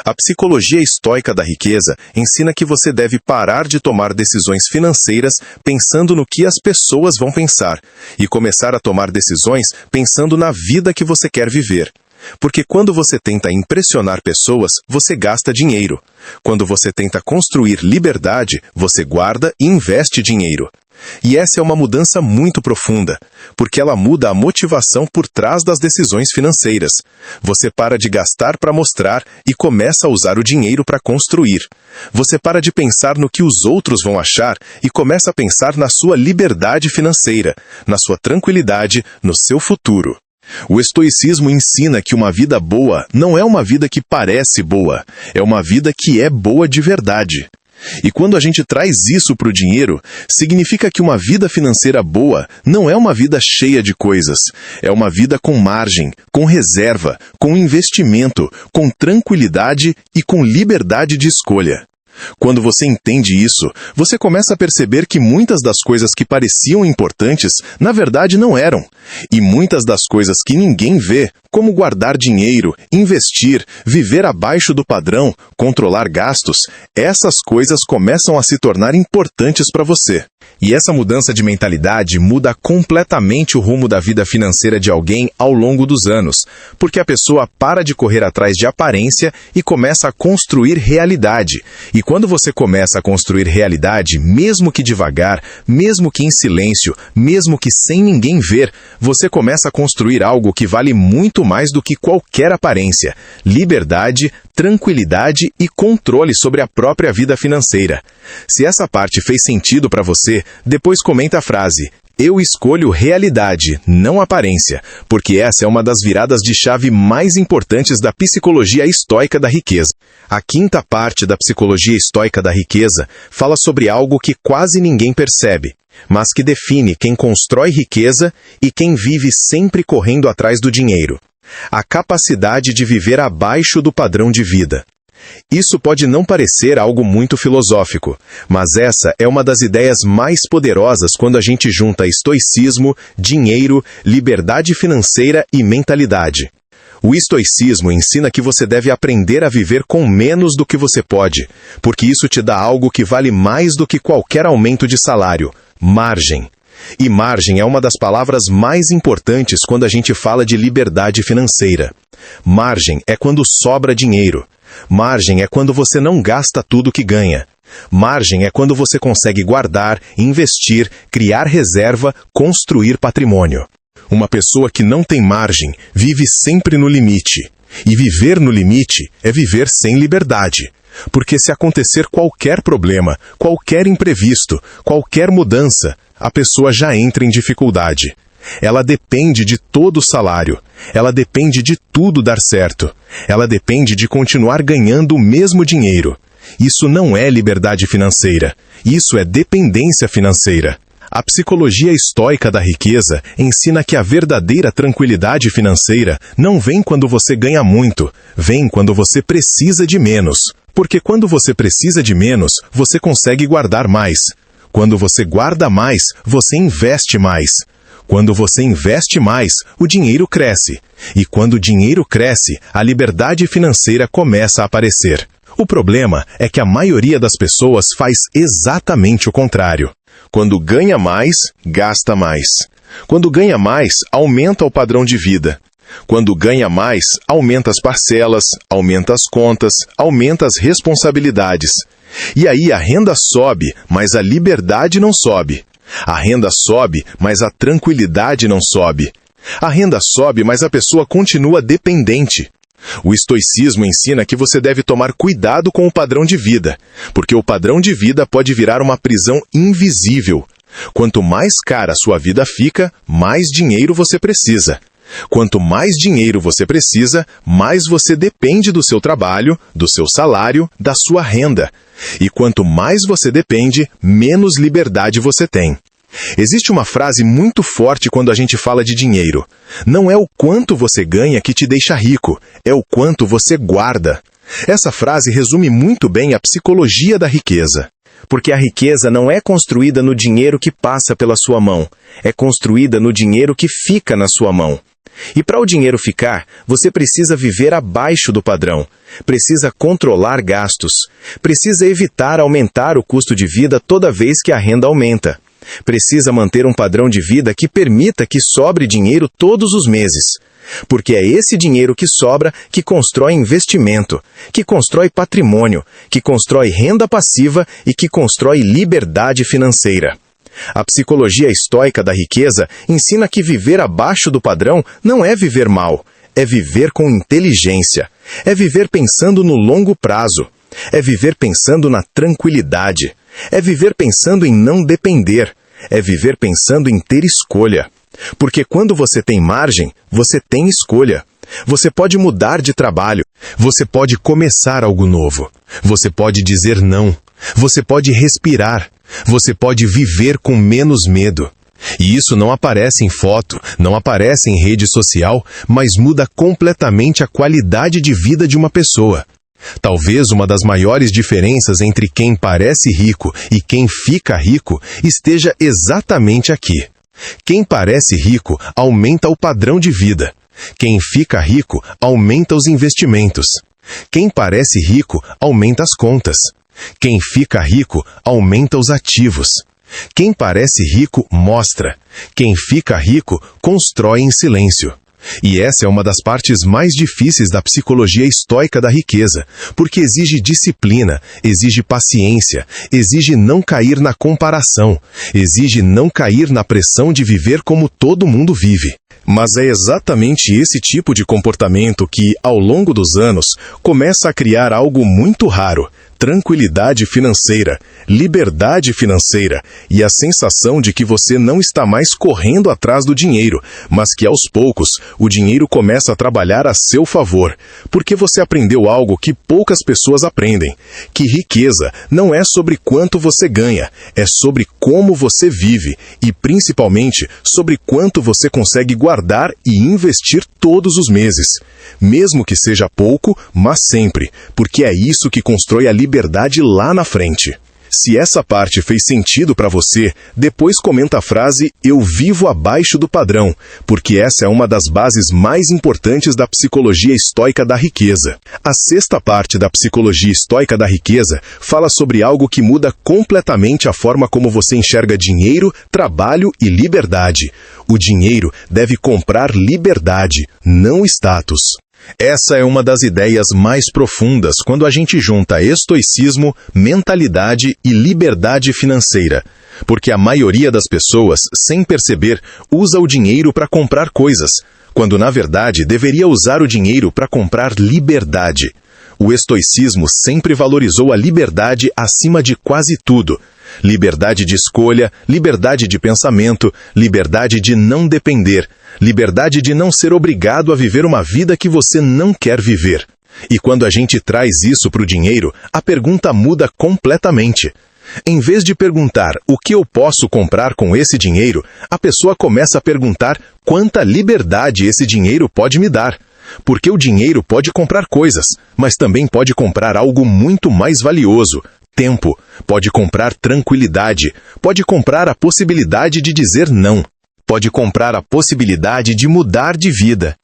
A psicologia estoica da riqueza ensina que você deve parar de tomar decisões financeiras pensando no que as pessoas vão pensar e começar a tomar decisões pensando na vida que você quer viver. Porque quando você tenta impressionar pessoas, você gasta dinheiro. Quando você tenta construir liberdade, você guarda e investe dinheiro. E essa é uma mudança muito profunda, porque ela muda a motivação por trás das decisões financeiras. Você para de gastar para mostrar e começa a usar o dinheiro para construir. Você para de pensar no que os outros vão achar e começa a pensar na sua liberdade financeira, na sua tranquilidade, no seu futuro. O estoicismo ensina que uma vida boa não é uma vida que parece boa, é uma vida que é boa de verdade. E quando a gente traz isso para o dinheiro, significa que uma vida financeira boa não é uma vida cheia de coisas. É uma vida com margem, com reserva, com investimento, com tranquilidade e com liberdade de escolha. Quando você entende isso, você começa a perceber que muitas das coisas que pareciam importantes, na verdade não eram. E muitas das coisas que ninguém vê, como guardar dinheiro, investir, viver abaixo do padrão, controlar gastos, essas coisas começam a se tornar importantes para você. E essa mudança de mentalidade muda completamente o rumo da vida financeira de alguém ao longo dos anos, porque a pessoa para de correr atrás de aparência e começa a construir realidade. E quando você começa a construir realidade, mesmo que devagar, mesmo que em silêncio, mesmo que sem ninguém ver, você começa a construir algo que vale muito mais do que qualquer aparência: liberdade, tranquilidade e controle sobre a própria vida financeira. Se essa parte fez sentido para você, depois comenta a frase: Eu escolho realidade, não aparência, porque essa é uma das viradas de chave mais importantes da psicologia estoica da riqueza. A quinta parte da psicologia estoica da riqueza fala sobre algo que quase ninguém percebe, mas que define quem constrói riqueza e quem vive sempre correndo atrás do dinheiro. A capacidade de viver abaixo do padrão de vida. Isso pode não parecer algo muito filosófico, mas essa é uma das ideias mais poderosas quando a gente junta estoicismo, dinheiro, liberdade financeira e mentalidade. O estoicismo ensina que você deve aprender a viver com menos do que você pode, porque isso te dá algo que vale mais do que qualquer aumento de salário: margem. E margem é uma das palavras mais importantes quando a gente fala de liberdade financeira. Margem é quando sobra dinheiro. Margem é quando você não gasta tudo que ganha. Margem é quando você consegue guardar, investir, criar reserva, construir patrimônio. Uma pessoa que não tem margem vive sempre no limite. E viver no limite é viver sem liberdade. Porque se acontecer qualquer problema, qualquer imprevisto, qualquer mudança, a pessoa já entra em dificuldade. Ela depende de todo o salário. Ela depende de tudo dar certo. Ela depende de continuar ganhando o mesmo dinheiro. Isso não é liberdade financeira. Isso é dependência financeira. A psicologia estoica da riqueza ensina que a verdadeira tranquilidade financeira não vem quando você ganha muito, vem quando você precisa de menos. Porque quando você precisa de menos, você consegue guardar mais. Quando você guarda mais, você investe mais. Quando você investe mais, o dinheiro cresce. E quando o dinheiro cresce, a liberdade financeira começa a aparecer. O problema é que a maioria das pessoas faz exatamente o contrário. Quando ganha mais, gasta mais. Quando ganha mais, aumenta o padrão de vida. Quando ganha mais, aumenta as parcelas, aumenta as contas, aumenta as responsabilidades. E aí a renda sobe, mas a liberdade não sobe. A renda sobe, mas a tranquilidade não sobe. A renda sobe, mas a pessoa continua dependente. O estoicismo ensina que você deve tomar cuidado com o padrão de vida, porque o padrão de vida pode virar uma prisão invisível. Quanto mais cara a sua vida fica, mais dinheiro você precisa. Quanto mais dinheiro você precisa, mais você depende do seu trabalho, do seu salário, da sua renda. E quanto mais você depende, menos liberdade você tem. Existe uma frase muito forte quando a gente fala de dinheiro. Não é o quanto você ganha que te deixa rico, é o quanto você guarda. Essa frase resume muito bem a psicologia da riqueza. Porque a riqueza não é construída no dinheiro que passa pela sua mão, é construída no dinheiro que fica na sua mão. E para o dinheiro ficar, você precisa viver abaixo do padrão, precisa controlar gastos, precisa evitar aumentar o custo de vida toda vez que a renda aumenta, precisa manter um padrão de vida que permita que sobre dinheiro todos os meses, porque é esse dinheiro que sobra que constrói investimento, que constrói patrimônio, que constrói renda passiva e que constrói liberdade financeira. A psicologia estoica da riqueza ensina que viver abaixo do padrão não é viver mal, é viver com inteligência, é viver pensando no longo prazo, é viver pensando na tranquilidade, é viver pensando em não depender, é viver pensando em ter escolha. Porque quando você tem margem, você tem escolha. Você pode mudar de trabalho, você pode começar algo novo, você pode dizer não, você pode respirar, você pode viver com menos medo. E isso não aparece em foto, não aparece em rede social, mas muda completamente a qualidade de vida de uma pessoa. Talvez uma das maiores diferenças entre quem parece rico e quem fica rico esteja exatamente aqui. Quem parece rico aumenta o padrão de vida. Quem fica rico aumenta os investimentos. Quem parece rico aumenta as contas. Quem fica rico aumenta os ativos. Quem parece rico mostra. Quem fica rico constrói em silêncio. E essa é uma das partes mais difíceis da psicologia estoica da riqueza, porque exige disciplina, exige paciência, exige não cair na comparação, exige não cair na pressão de viver como todo mundo vive. Mas é exatamente esse tipo de comportamento que, ao longo dos anos, começa a criar algo muito raro, tranquilidade financeira, liberdade financeira e a sensação de que você não está mais correndo atrás do dinheiro, mas que aos poucos o dinheiro começa a trabalhar a seu favor, porque você aprendeu algo que poucas pessoas aprendem, que riqueza não é sobre quanto você ganha, é sobre como você vive e principalmente sobre quanto você consegue guardar e investir todos os meses, mesmo que seja pouco, mas sempre, porque é isso que constrói a liberdade lá na frente. Se essa parte fez sentido para você, depois comenta a frase "eu vivo abaixo do padrão", porque essa é uma das bases mais importantes da psicologia estoica da riqueza. A sexta parte da psicologia estoica da riqueza fala sobre algo que muda completamente a forma como você enxerga dinheiro, trabalho e liberdade. O dinheiro deve comprar liberdade, não status. Essa é uma das ideias mais profundas quando a gente junta estoicismo, mentalidade e liberdade financeira. Porque a maioria das pessoas, sem perceber, usa o dinheiro para comprar coisas, quando na verdade deveria usar o dinheiro para comprar liberdade. O estoicismo sempre valorizou a liberdade acima de quase tudo. Liberdade de escolha, liberdade de pensamento, liberdade de não depender, liberdade de não ser obrigado a viver uma vida que você não quer viver. E quando a gente traz isso para o dinheiro, a pergunta muda completamente. Em vez de perguntar o que eu posso comprar com esse dinheiro, a pessoa começa a perguntar quanta liberdade esse dinheiro pode me dar. Porque o dinheiro pode comprar coisas, mas também pode comprar algo muito mais valioso. Tempo, pode comprar tranquilidade, pode comprar a possibilidade de dizer não, pode comprar a possibilidade de mudar de vida,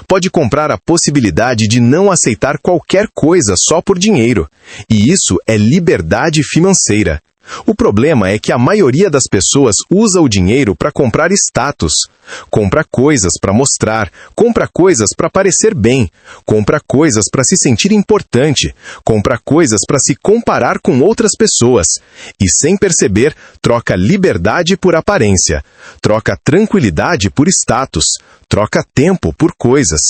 pode comprar a possibilidade de não aceitar qualquer coisa só por dinheiro. E isso é liberdade financeira. O problema é que a maioria das pessoas usa o dinheiro para comprar status. Compra coisas para mostrar, compra coisas para parecer bem, compra coisas para se sentir importante, compra coisas para se comparar com outras pessoas. E sem perceber, troca liberdade por aparência, troca tranquilidade por status, troca tempo por coisas.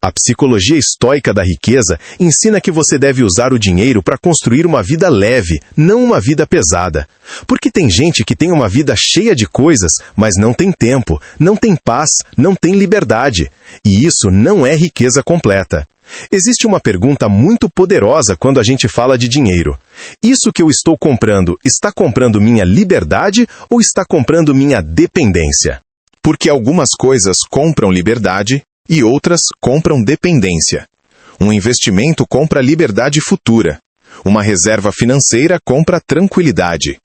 A psicologia estoica da riqueza ensina que você deve usar o dinheiro para construir uma vida leve, não uma vida pesada. Porque tem gente que tem uma vida cheia de coisas, mas não tem tempo, não tem paz, não tem liberdade. E isso não é riqueza completa. Existe uma pergunta muito poderosa quando a gente fala de dinheiro. Isso que eu estou comprando, está comprando minha liberdade ou está comprando minha dependência? Porque algumas coisas compram liberdade e outras compram dependência. Um investimento compra liberdade futura. Uma reserva financeira compra tranquilidade.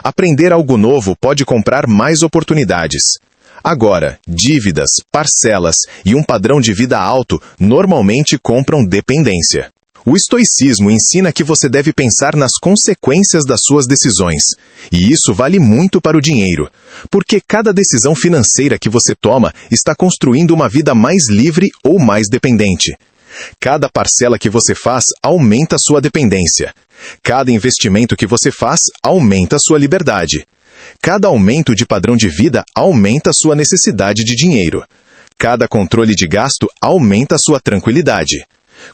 Aprender algo novo pode comprar mais oportunidades. Agora, dívidas, parcelas e um padrão de vida alto normalmente compram dependência. O estoicismo ensina que você deve pensar nas consequências das suas decisões. E isso vale muito para o dinheiro, porque cada decisão financeira que você toma está construindo uma vida mais livre ou mais dependente. Cada parcela que você faz aumenta a sua dependência. Cada investimento que você faz aumenta a sua liberdade. Cada aumento de padrão de vida aumenta a sua necessidade de dinheiro. Cada controle de gasto aumenta a sua tranquilidade.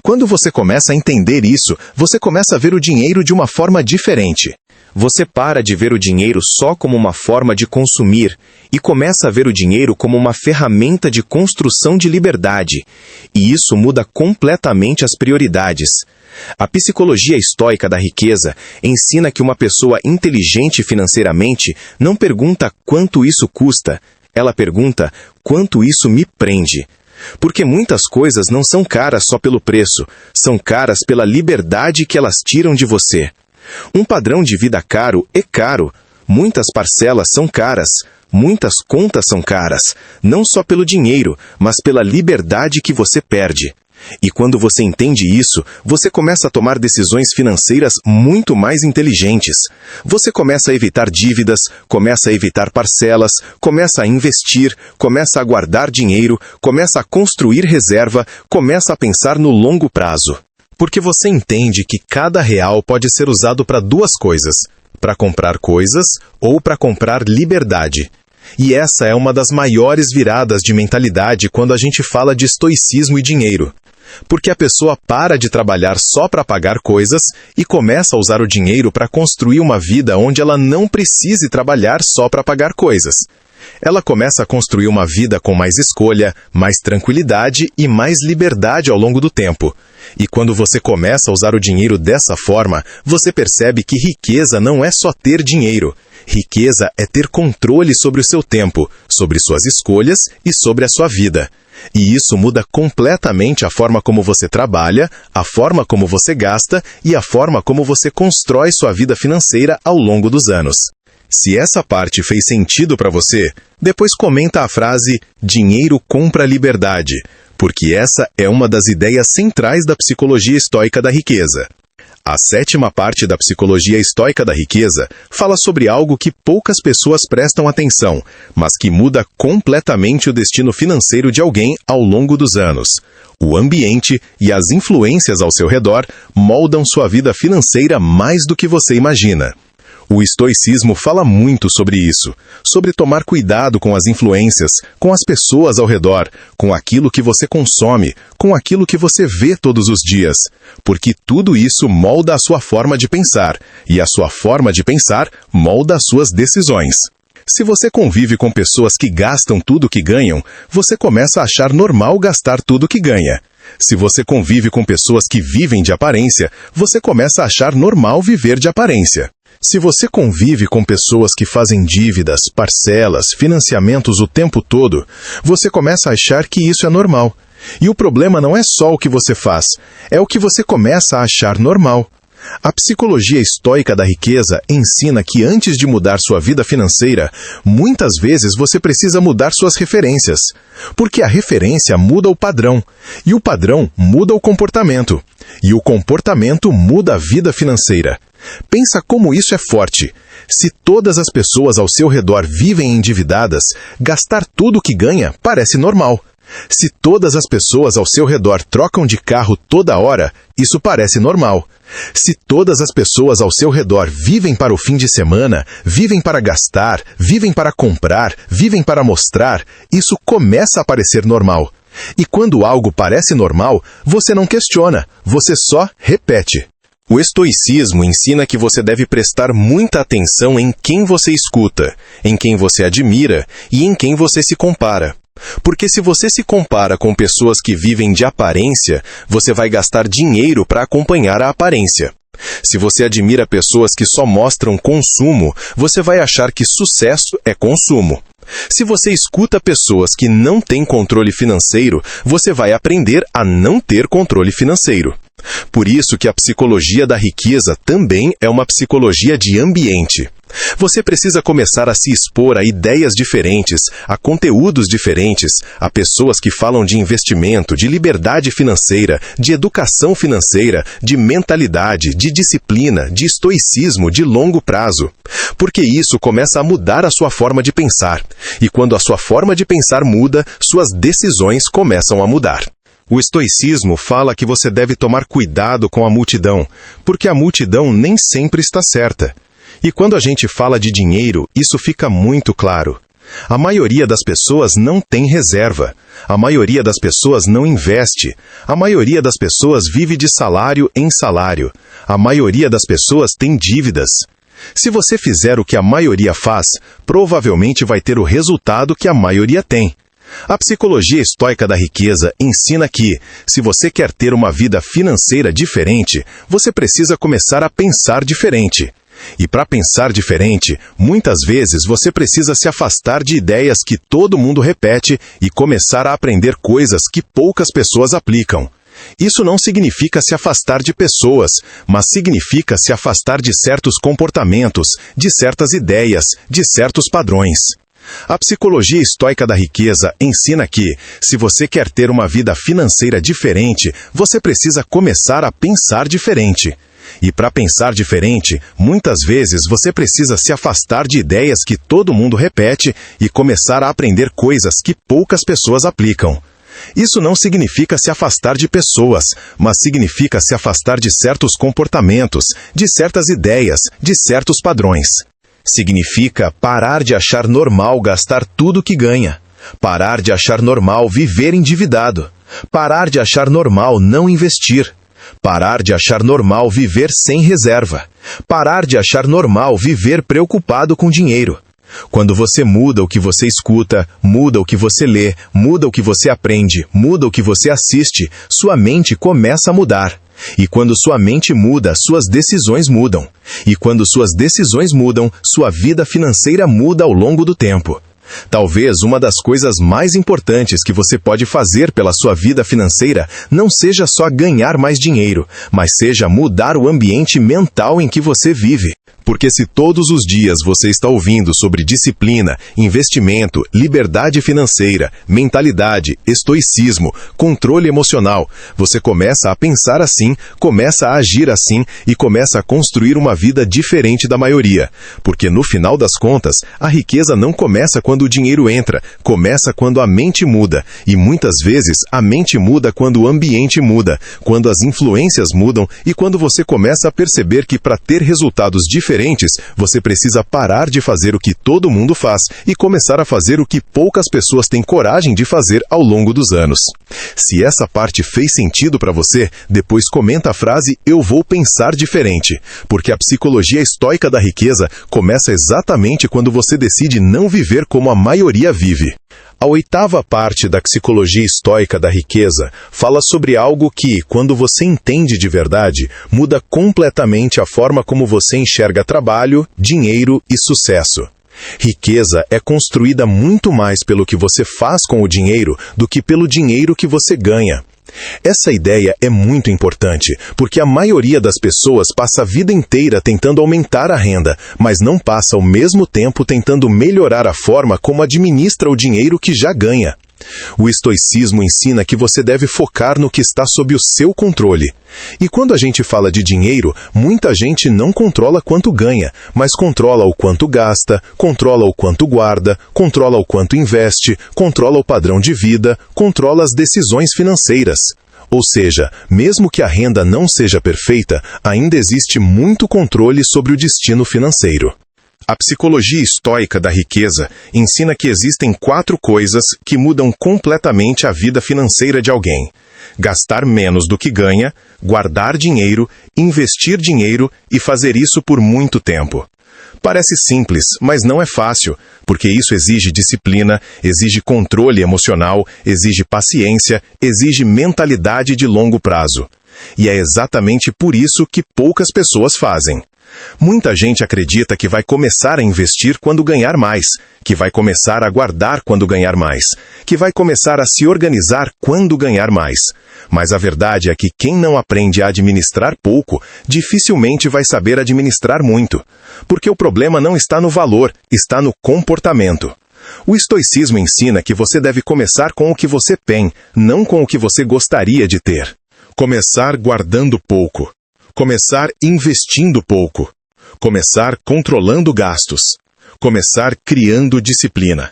Quando você começa a entender isso, você começa a ver o dinheiro de uma forma diferente. Você para de ver o dinheiro só como uma forma de consumir e começa a ver o dinheiro como uma ferramenta de construção de liberdade. E isso muda completamente as prioridades. A psicologia estoica da riqueza ensina que uma pessoa inteligente financeiramente não pergunta quanto isso custa, ela pergunta quanto isso me prende. Porque muitas coisas não são caras só pelo preço, são caras pela liberdade que elas tiram de você. Um padrão de vida caro é caro. Muitas parcelas são caras, muitas contas são caras, não só pelo dinheiro, mas pela liberdade que você perde. E quando você entende isso, você começa a tomar decisões financeiras muito mais inteligentes. Você começa a evitar dívidas, começa a evitar parcelas, começa a investir, começa a guardar dinheiro, começa a construir reserva, começa a pensar no longo prazo. Porque você entende que cada real pode ser usado para duas coisas: para comprar coisas ou para comprar liberdade. E essa é uma das maiores viradas de mentalidade quando a gente fala de estoicismo e dinheiro. porque a pessoa para de trabalhar só para pagar coisas e começa a usar o dinheiro para construir uma vida onde ela não precise trabalhar só para pagar coisas. Ela começa a construir uma vida com mais escolha, mais tranquilidade e mais liberdade ao longo do tempo. E quando você começa a usar o dinheiro dessa forma, você percebe que riqueza não é só ter dinheiro. Riqueza é ter controle sobre o seu tempo, sobre suas escolhas e sobre a sua vida. E isso muda completamente a forma como você trabalha, a forma como você gasta e a forma como você constrói sua vida financeira ao longo dos anos. Se essa parte fez sentido para você, depois comenta a frase "dinheiro compra liberdade", porque essa é uma das ideias centrais da psicologia estoica da riqueza. A 7ª parte da psicologia estoica da riqueza fala sobre algo que poucas pessoas prestam atenção, mas que muda completamente o destino financeiro de alguém ao longo dos anos. O ambiente e as influências ao seu redor moldam sua vida financeira mais do que você imagina. O estoicismo fala muito sobre isso, sobre tomar cuidado com as influências, com as pessoas ao redor, com aquilo que você consome, com aquilo que você vê todos os dias, porque tudo isso molda a sua forma de pensar, e a sua forma de pensar molda as suas decisões. Se você convive com pessoas que gastam tudo que ganham, você começa a achar normal gastar tudo que ganha. Se você convive com pessoas que vivem de aparência, você começa a achar normal viver de aparência. Se você convive com pessoas que fazem dívidas, parcelas, financiamentos o tempo todo, você começa a achar que isso é normal. E o problema não é só o que você faz, é o que você começa a achar normal. A psicologia estoica da riqueza ensina que antes de mudar sua vida financeira, muitas vezes você precisa mudar suas referências. Porque a referência muda o padrão, e o padrão muda o comportamento, e o comportamento muda a vida financeira. Pensa como isso é forte. Se todas as pessoas ao seu redor vivem endividadas, gastar tudo o que ganha parece normal. Se todas as pessoas ao seu redor trocam de carro toda hora, isso parece normal. Se todas as pessoas ao seu redor vivem para o fim de semana, vivem para gastar, vivem para comprar, vivem para mostrar, isso começa a parecer normal. E quando algo parece normal, você não questiona, você só repete. O estoicismo ensina que você deve prestar muita atenção em quem você escuta, em quem você admira e em quem você se compara. Porque se você se compara com pessoas que vivem de aparência, você vai gastar dinheiro para acompanhar a aparência. Se você admira pessoas que só mostram consumo, você vai achar que sucesso é consumo. Se você escuta pessoas que não têm controle financeiro, você vai aprender a não ter controle financeiro. Por isso que a psicologia da riqueza também é uma psicologia de ambiente. Você precisa começar a se expor a ideias diferentes, a conteúdos diferentes, a pessoas que falam de investimento, de liberdade financeira, de educação financeira, de mentalidade, de disciplina, de estoicismo, de longo prazo. Porque isso começa a mudar a sua forma de pensar. E quando a sua forma de pensar muda, suas decisões começam a mudar. O estoicismo fala que você deve tomar cuidado com a multidão, porque a multidão nem sempre está certa. E quando a gente fala de dinheiro, isso fica muito claro. A maioria das pessoas não tem reserva. A maioria das pessoas não investe. A maioria das pessoas vive de salário em salário. A maioria das pessoas tem dívidas. Se você fizer o que a maioria faz, provavelmente vai ter o resultado que a maioria tem. A psicologia estoica da riqueza ensina que, se você quer ter uma vida financeira diferente, você precisa começar a pensar diferente. E para pensar diferente, muitas vezes você precisa se afastar de ideias que todo mundo repete e começar a aprender coisas que poucas pessoas aplicam. Isso não significa se afastar de pessoas, mas significa se afastar de certos comportamentos, de certas ideias, de certos padrões. A psicologia estoica da riqueza ensina que, se você quer ter uma vida financeira diferente, você precisa começar a pensar diferente. E para pensar diferente, muitas vezes você precisa se afastar de ideias que todo mundo repete e começar a aprender coisas que poucas pessoas aplicam. Isso não significa se afastar de pessoas, mas significa se afastar de certos comportamentos, de certas ideias, de certos padrões. Significa parar de achar normal gastar tudo que ganha. Parar de achar normal viver endividado. Parar de achar normal não investir. Parar de achar normal viver sem reserva. Parar de achar normal viver preocupado com dinheiro. Quando você muda o que você escuta, muda o que você lê, muda o que você aprende, muda o que você assiste, sua mente começa a mudar. E quando sua mente muda, suas decisões mudam. E quando suas decisões mudam, sua vida financeira muda ao longo do tempo. Talvez uma das coisas mais importantes que você pode fazer pela sua vida financeira não seja só ganhar mais dinheiro, mas seja mudar o ambiente mental em que você vive. Porque se todos os dias você está ouvindo sobre disciplina, investimento, liberdade financeira, mentalidade, estoicismo, controle emocional, você começa a pensar assim, começa a agir assim e começa a construir uma vida diferente da maioria. Porque no final das contas, a riqueza não começa quando o dinheiro entra, começa quando a mente muda. E muitas vezes a mente muda quando o ambiente muda, quando as influências mudam e quando você começa a perceber que para ter resultados diferentes, você precisa parar de fazer o que todo mundo faz e começar a fazer o que poucas pessoas têm coragem de fazer ao longo dos anos. Se essa parte fez sentido para você, depois comenta a frase "eu vou pensar diferente", porque a psicologia estoica da riqueza começa exatamente quando você decide não viver como a maioria vive. A 8ª parte da psicologia estoica da riqueza fala sobre algo que, quando você entende de verdade, muda completamente a forma como você enxerga trabalho, dinheiro e sucesso. Riqueza é construída muito mais pelo que você faz com o dinheiro do que pelo dinheiro que você ganha. Essa ideia é muito importante, porque a maioria das pessoas passa a vida inteira tentando aumentar a renda, mas não passa ao mesmo tempo tentando melhorar a forma como administra o dinheiro que já ganha. O estoicismo ensina que você deve focar no que está sob o seu controle. E quando a gente fala de dinheiro, muita gente não controla quanto ganha, mas controla o quanto gasta, controla o quanto guarda, controla o quanto investe, controla o padrão de vida, controla as decisões financeiras. Ou seja, mesmo que a renda não seja perfeita, ainda existe muito controle sobre o destino financeiro. A psicologia estoica da riqueza ensina que existem 4 coisas que mudam completamente a vida financeira de alguém: gastar menos do que ganha, guardar dinheiro, investir dinheiro e fazer isso por muito tempo. Parece simples, mas não é fácil, porque isso exige disciplina, exige controle emocional, exige paciência, exige mentalidade de longo prazo. E é exatamente por isso que poucas pessoas fazem. Muita gente acredita que vai começar a investir quando ganhar mais, que vai começar a guardar quando ganhar mais, que vai começar a se organizar quando ganhar mais. Mas a verdade é que quem não aprende a administrar pouco, dificilmente vai saber administrar muito. Porque o problema não está no valor, está no comportamento. O estoicismo ensina que você deve começar com o que você tem, não com o que você gostaria de ter. Começar guardando pouco. Começar investindo pouco. Começar controlando gastos. Começar criando disciplina.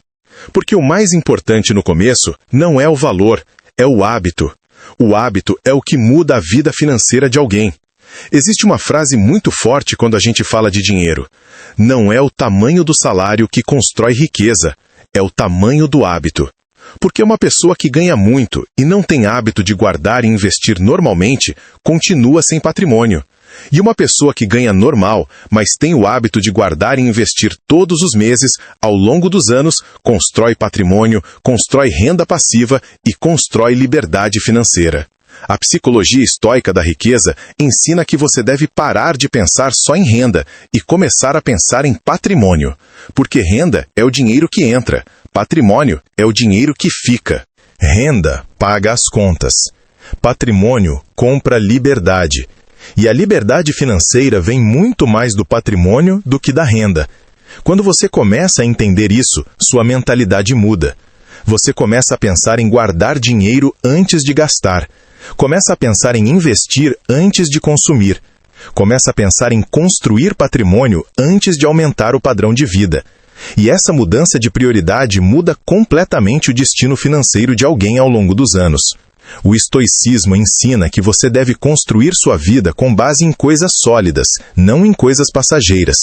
Porque o mais importante no começo não é o valor, é o hábito. O hábito é o que muda a vida financeira de alguém. Existe uma frase muito forte quando a gente fala de dinheiro. Não é o tamanho do salário que constrói riqueza, é o tamanho do hábito. Porque uma pessoa que ganha muito e não tem hábito de guardar e investir normalmente, continua sem patrimônio. E uma pessoa que ganha normal, mas tem o hábito de guardar e investir todos os meses, ao longo dos anos, constrói patrimônio, constrói renda passiva e constrói liberdade financeira. A psicologia estoica da riqueza ensina que você deve parar de pensar só em renda e começar a pensar em patrimônio. Porque renda é o dinheiro que entra, patrimônio é o dinheiro que fica. Renda paga as contas. Patrimônio compra liberdade. E a liberdade financeira vem muito mais do patrimônio do que da renda. Quando você começa a entender isso, sua mentalidade muda. Você começa a pensar em guardar dinheiro antes de gastar. Começa a pensar em investir antes de consumir. Começa a pensar em construir patrimônio antes de aumentar o padrão de vida. E essa mudança de prioridade muda completamente o destino financeiro de alguém ao longo dos anos. O estoicismo ensina que você deve construir sua vida com base em coisas sólidas, não em coisas passageiras.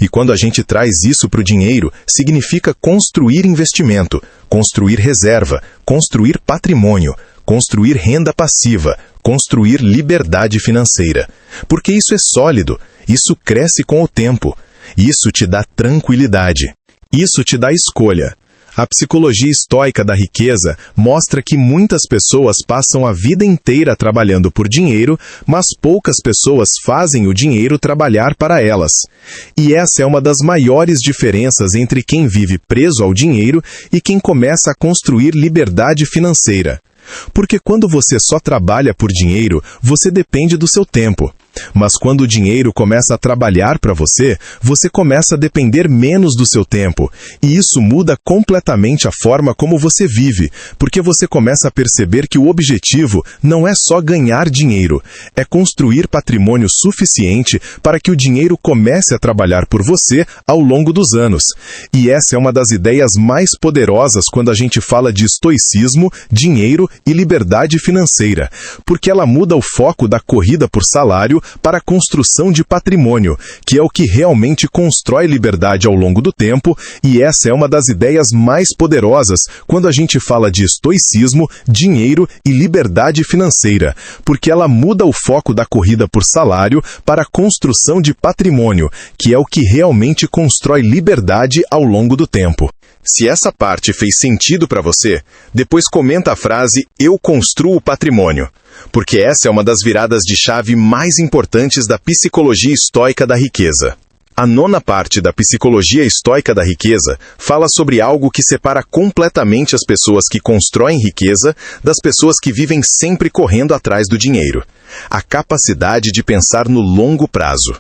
E quando a gente traz isso para o dinheiro, significa construir investimento, construir reserva, construir patrimônio, construir renda passiva, construir liberdade financeira. Porque isso é sólido, isso cresce com o tempo, isso te dá tranquilidade, isso te dá escolha. A psicologia estoica da riqueza mostra que muitas pessoas passam a vida inteira trabalhando por dinheiro, mas poucas pessoas fazem o dinheiro trabalhar para elas. E essa é uma das maiores diferenças entre quem vive preso ao dinheiro e quem começa a construir liberdade financeira. Porque quando você só trabalha por dinheiro, você depende do seu tempo. Mas quando o dinheiro começa a trabalhar para você, você começa a depender menos do seu tempo. E isso muda completamente a forma como você vive, porque você começa a perceber que o objetivo não é só ganhar dinheiro, é construir patrimônio suficiente para que o dinheiro comece a trabalhar por você ao longo dos anos. E essa é uma das ideias mais poderosas quando a gente fala de estoicismo, dinheiro e liberdade financeira, porque ela muda o foco da corrida por salário para a construção de patrimônio, que é o que realmente constrói liberdade ao longo do tempo, e essa é uma das ideias mais poderosas quando a gente fala de estoicismo, dinheiro e liberdade financeira, porque ela muda o foco da corrida por salário para a construção de patrimônio, que é o que realmente constrói liberdade ao longo do tempo. Se essa parte fez sentido para você, depois comenta a frase "Eu construo patrimônio", porque essa é uma das viradas de chave mais importantes da psicologia estoica da riqueza. A 9ª parte da psicologia estoica da riqueza fala sobre algo que separa completamente as pessoas que constroem riqueza das pessoas que vivem sempre correndo atrás do dinheiro: a capacidade de pensar no longo prazo.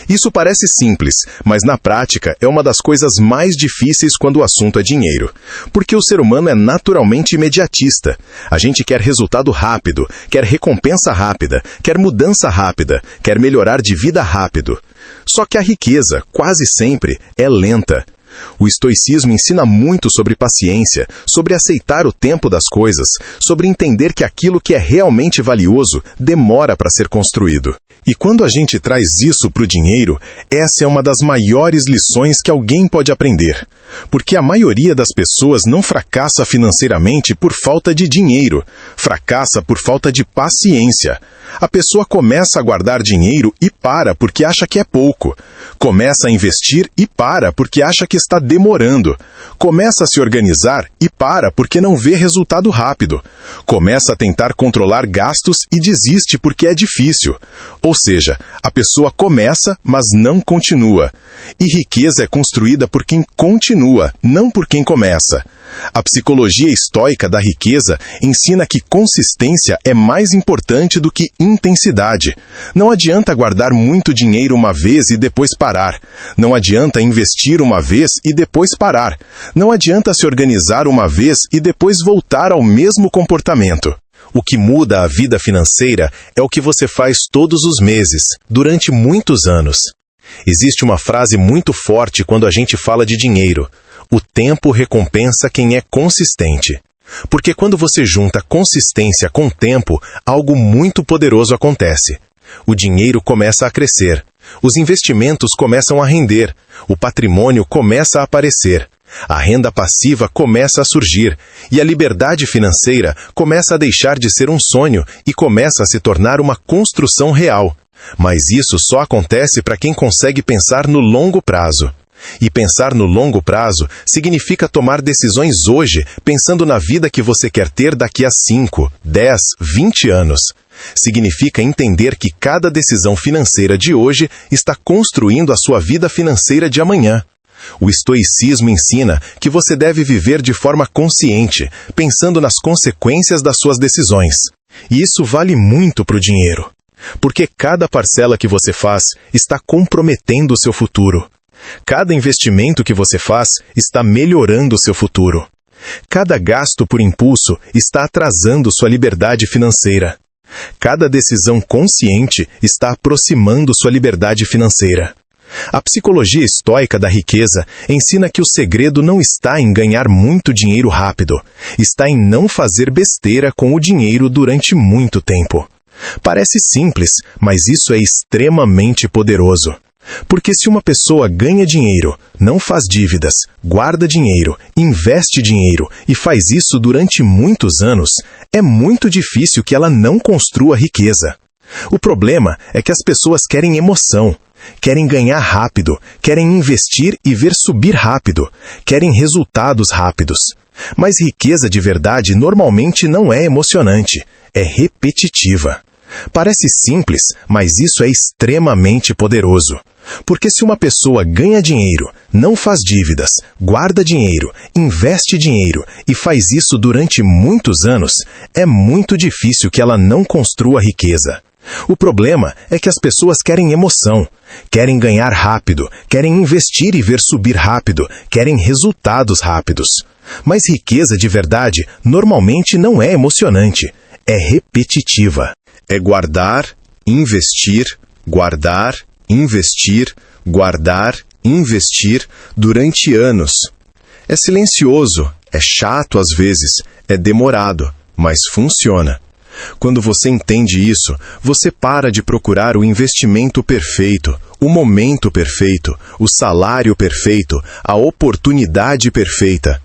Isso parece simples, mas na prática é uma das coisas mais difíceis quando o assunto é dinheiro. Porque o ser humano é naturalmente imediatista. A gente quer resultado rápido, quer recompensa rápida, quer mudança rápida, quer melhorar de vida rápido. Só que a riqueza, quase sempre, é lenta. O estoicismo ensina muito sobre paciência, sobre aceitar o tempo das coisas, sobre entender que aquilo que é realmente valioso demora para ser construído. E quando a gente traz isso para o dinheiro, essa é uma das maiores lições que alguém pode aprender. Porque a maioria das pessoas não fracassa financeiramente por falta de dinheiro, fracassa por falta de paciência. A pessoa começa a guardar dinheiro e para porque acha que é pouco. Começa a investir e para porque acha que está demorando. Começa a se organizar e para porque não vê resultado rápido. Começa a tentar controlar gastos e desiste porque é difícil. Ou seja, a pessoa começa, mas não continua. E riqueza é construída por quem continua, não por quem começa. A psicologia estoica da riqueza ensina que consistência é mais importante do que intensidade. Não adianta guardar muito dinheiro uma vez e depois parar. Não adianta investir uma vez e depois parar. Não adianta se organizar uma vez e depois voltar ao mesmo comportamento. O que muda a vida financeira é o que você faz todos os meses, durante muitos anos. Existe uma frase muito forte quando a gente fala de dinheiro: o tempo recompensa quem é consistente. Porque quando você junta consistência com tempo, algo muito poderoso acontece. O dinheiro começa a crescer, os investimentos começam a render, o patrimônio começa a aparecer, a renda passiva começa a surgir e a liberdade financeira começa a deixar de ser um sonho e começa a se tornar uma construção real. Mas isso só acontece para quem consegue pensar no longo prazo. E pensar no longo prazo significa tomar decisões hoje, pensando na vida que você quer ter daqui a 5, 10, 20 anos. Significa entender que cada decisão financeira de hoje está construindo a sua vida financeira de amanhã. O estoicismo ensina que você deve viver de forma consciente, pensando nas consequências das suas decisões. E isso vale muito para o dinheiro. Porque cada parcela que você faz está comprometendo o seu futuro. Cada investimento que você faz está melhorando o seu futuro. Cada gasto por impulso está atrasando sua liberdade financeira. Cada decisão consciente está aproximando sua liberdade financeira. A psicologia estoica da riqueza ensina que o segredo não está em ganhar muito dinheiro rápido, está em não fazer besteira com o dinheiro durante muito tempo. Parece simples, mas isso é extremamente poderoso. Porque se uma pessoa ganha dinheiro, não faz dívidas, guarda dinheiro, investe dinheiro e faz isso durante muitos anos, é muito difícil que ela não construa riqueza. O problema é que as pessoas querem emoção, querem ganhar rápido, querem investir e ver subir rápido, querem resultados rápidos. Mas riqueza de verdade normalmente não é emocionante, é repetitiva. Parece simples, mas isso é extremamente poderoso. Porque se uma pessoa ganha dinheiro, não faz dívidas, guarda dinheiro, investe dinheiro e faz isso durante muitos anos, é muito difícil que ela não construa riqueza. O problema é que as pessoas querem emoção, querem ganhar rápido, querem investir e ver subir rápido, querem resultados rápidos. Mas riqueza de verdade normalmente não é emocionante, é repetitiva. É guardar, investir, guardar, investir, guardar, investir durante anos. É silencioso, é chato às vezes, é demorado, mas funciona. Quando você entende isso, você para de procurar o investimento perfeito, o momento perfeito, o salário perfeito, a oportunidade perfeita.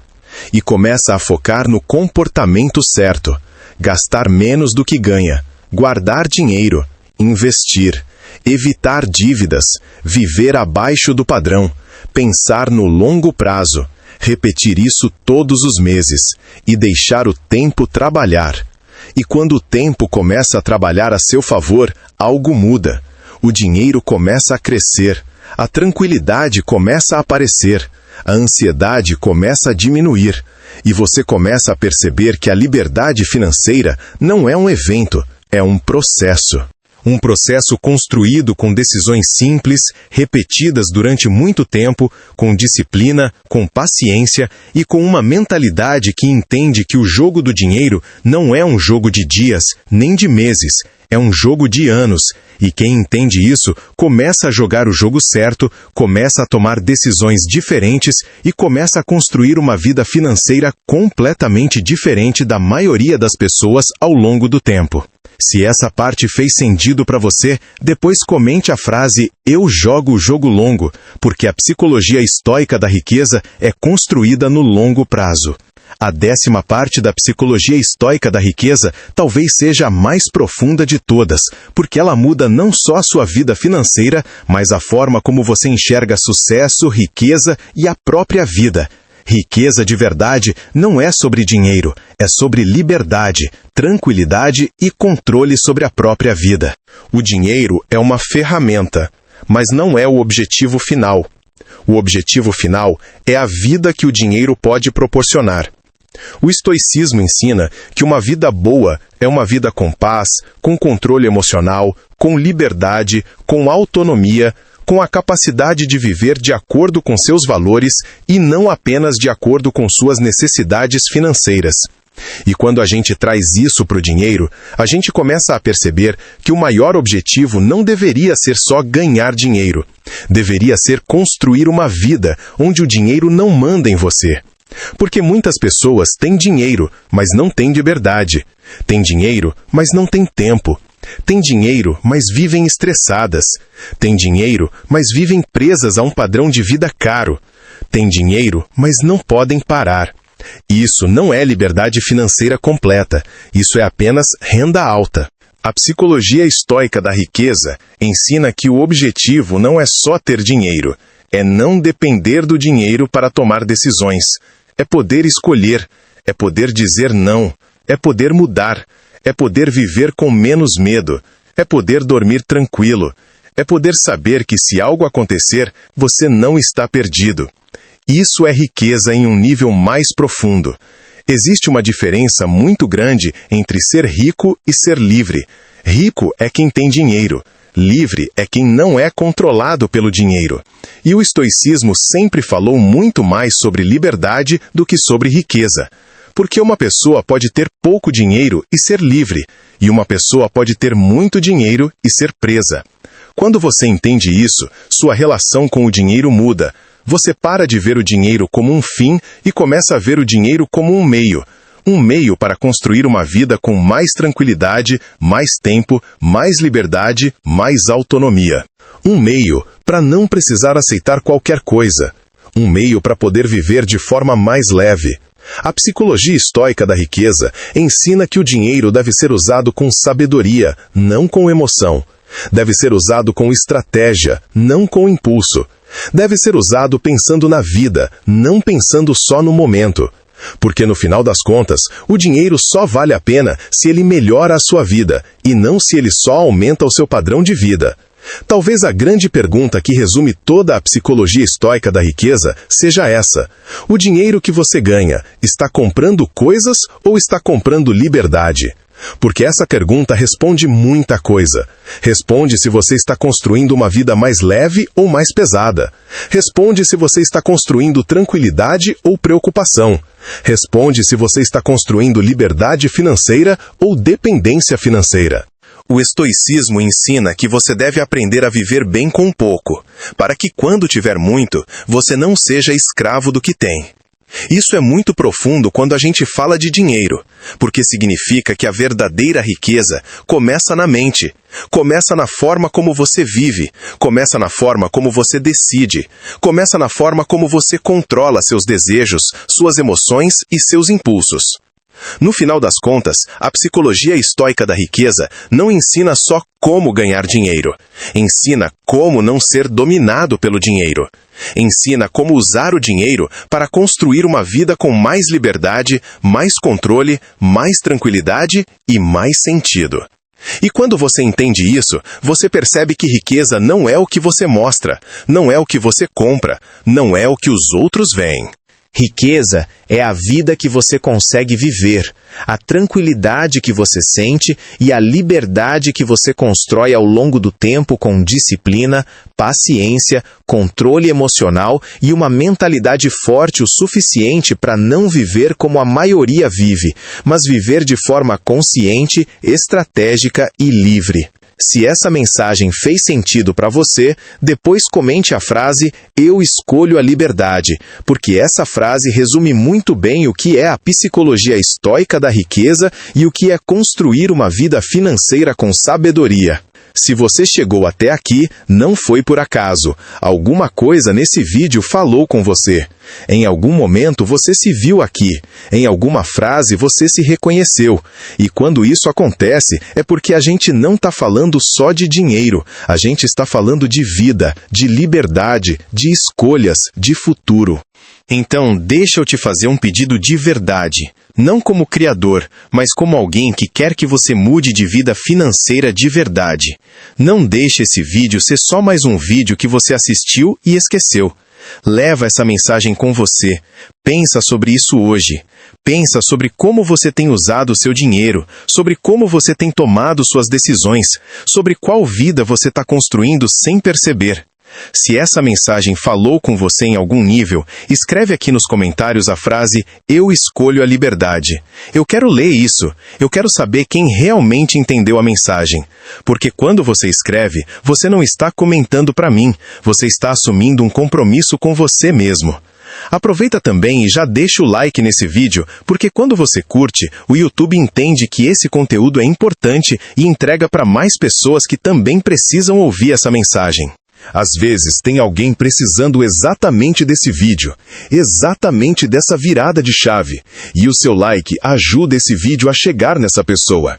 E começa a focar no comportamento certo, gastar menos do que ganha, guardar dinheiro, investir, evitar dívidas, viver abaixo do padrão, pensar no longo prazo, repetir isso todos os meses e deixar o tempo trabalhar. E quando o tempo começa a trabalhar a seu favor, algo muda. O dinheiro começa a crescer, a tranquilidade começa a aparecer, a ansiedade começa a diminuir, e você começa a perceber que a liberdade financeira não é um evento, é um processo. Um processo construído com decisões simples, repetidas durante muito tempo, com disciplina, com paciência e com uma mentalidade que entende que o jogo do dinheiro não é um jogo de dias, nem de meses, é um jogo de anos. E quem entende isso, começa a jogar o jogo certo, começa a tomar decisões diferentes e começa a construir uma vida financeira completamente diferente da maioria das pessoas ao longo do tempo. Se essa parte fez sentido para você, depois comente a frase "Eu jogo o jogo longo", porque a psicologia estoica da riqueza é construída no longo prazo. A 10ª parte da psicologia estoica da riqueza talvez seja a mais profunda de todas, porque ela muda não só a sua vida financeira, mas a forma como você enxerga sucesso, riqueza e a própria vida. Riqueza de verdade não é sobre dinheiro, é sobre liberdade, tranquilidade e controle sobre a própria vida. O dinheiro é uma ferramenta, mas não é o objetivo final. O objetivo final é a vida que o dinheiro pode proporcionar. O estoicismo ensina que uma vida boa é uma vida com paz, com controle emocional, com liberdade, com autonomia, com a capacidade de viver de acordo com seus valores e não apenas de acordo com suas necessidades financeiras. E quando a gente traz isso para o dinheiro, a gente começa a perceber que o maior objetivo não deveria ser só ganhar dinheiro. Deveria ser construir uma vida onde o dinheiro não manda em você. Porque muitas pessoas têm dinheiro, mas não têm liberdade. Têm dinheiro, mas não têm tempo. Têm dinheiro, mas vivem estressadas. Têm dinheiro, mas vivem presas a um padrão de vida caro. Têm dinheiro, mas não podem parar. Isso não é liberdade financeira completa. Isso é apenas renda alta. A psicologia estoica da riqueza ensina que o objetivo não é só ter dinheiro. É não depender do dinheiro para tomar decisões. É poder escolher. É poder dizer não. É poder mudar. É poder viver com menos medo. É poder dormir tranquilo. É poder saber que se algo acontecer, você não está perdido. Isso é riqueza em um nível mais profundo. Existe uma diferença muito grande entre ser rico e ser livre. Rico é quem tem dinheiro. Livre é quem não é controlado pelo dinheiro. E o estoicismo sempre falou muito mais sobre liberdade do que sobre riqueza. Porque uma pessoa pode ter pouco dinheiro e ser livre, e uma pessoa pode ter muito dinheiro e ser presa. Quando você entende isso, sua relação com o dinheiro muda. Você para de ver o dinheiro como um fim e começa a ver o dinheiro como um meio. Um meio para construir uma vida com mais tranquilidade, mais tempo, mais liberdade, mais autonomia. Um meio para não precisar aceitar qualquer coisa. Um meio para poder viver de forma mais leve. A psicologia estoica da riqueza ensina que o dinheiro deve ser usado com sabedoria, não com emoção. Deve ser usado com estratégia, não com impulso. Deve ser usado pensando na vida, não pensando só no momento. Porque no final das contas, o dinheiro só vale a pena se ele melhora a sua vida, e não se ele só aumenta o seu padrão de vida. Talvez a grande pergunta que resume toda a psicologia estoica da riqueza seja essa: o dinheiro que você ganha está comprando coisas ou está comprando liberdade? Porque essa pergunta responde muita coisa. Responde se você está construindo uma vida mais leve ou mais pesada. Responde se você está construindo tranquilidade ou preocupação. Responde se você está construindo liberdade financeira ou dependência financeira. O estoicismo ensina que você deve aprender a viver bem com pouco, para que quando tiver muito, você não seja escravo do que tem. Isso é muito profundo quando a gente fala de dinheiro, porque significa que a verdadeira riqueza começa na mente, começa na forma como você vive, começa na forma como você decide, começa na forma como você controla seus desejos, suas emoções e seus impulsos. No final das contas, a psicologia estoica da riqueza não ensina só como ganhar dinheiro. Ensina como não ser dominado pelo dinheiro. Ensina como usar o dinheiro para construir uma vida com mais liberdade, mais controle, mais tranquilidade e mais sentido. E quando você entende isso, você percebe que riqueza não é o que você mostra, não é o que você compra, não é o que os outros veem. Riqueza é a vida que você consegue viver, a tranquilidade que você sente e a liberdade que você constrói ao longo do tempo com disciplina, paciência, controle emocional e uma mentalidade forte o suficiente para não viver como a maioria vive, mas viver de forma consciente, estratégica e livre. Se essa mensagem fez sentido para você, depois comente a frase "Eu escolho a liberdade", porque essa frase resume muito bem o que é a psicologia estoica da riqueza e o que é construir uma vida financeira com sabedoria. Se você chegou até aqui, não foi por acaso. Alguma coisa nesse vídeo falou com você. Em algum momento você se viu aqui. Em alguma frase você se reconheceu. E quando isso acontece, é porque a gente não está falando só de dinheiro. A gente está falando de vida, de liberdade, de escolhas, de futuro. Então, deixa eu te fazer um pedido de verdade. Não como criador, mas como alguém que quer que você mude de vida financeira de verdade. Não deixe esse vídeo ser só mais um vídeo que você assistiu e esqueceu. Leva essa mensagem com você. Pensa sobre isso hoje. Pensa sobre como você tem usado o seu dinheiro, sobre como você tem tomado suas decisões, sobre qual vida você está construindo sem perceber. Se essa mensagem falou com você em algum nível, escreve aqui nos comentários a frase "Eu escolho a liberdade". Eu quero ler isso. Eu quero saber quem realmente entendeu a mensagem. Porque quando você escreve, você não está comentando para mim. Você está assumindo um compromisso com você mesmo. Aproveita também e já deixa o like nesse vídeo, porque quando você curte, o YouTube entende que esse conteúdo é importante e entrega para mais pessoas que também precisam ouvir essa mensagem. Às vezes tem alguém precisando exatamente desse vídeo, exatamente dessa virada de chave, e o seu like ajuda esse vídeo a chegar nessa pessoa.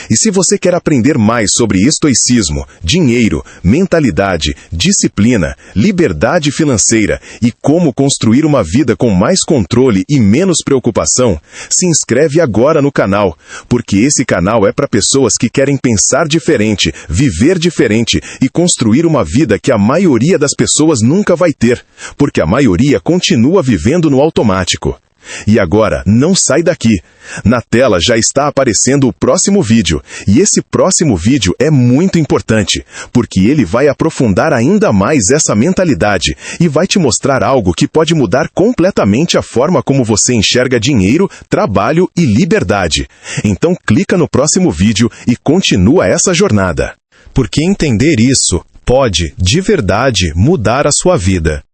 E se você quer aprender mais sobre estoicismo, dinheiro, mentalidade, disciplina, liberdade financeira e como construir uma vida com mais controle e menos preocupação, se inscreve agora no canal, porque esse canal é para pessoas que querem pensar diferente, viver diferente e construir uma vida que a maioria das pessoas nunca vai ter, porque a maioria continua vivendo no automático. E agora, não sai daqui. Na tela já está aparecendo o próximo vídeo, e esse próximo vídeo é muito importante, porque ele vai aprofundar ainda mais essa mentalidade e vai te mostrar algo que pode mudar completamente a forma como você enxerga dinheiro, trabalho e liberdade. Então clica no próximo vídeo e continua essa jornada. Porque entender isso pode, de verdade, mudar a sua vida.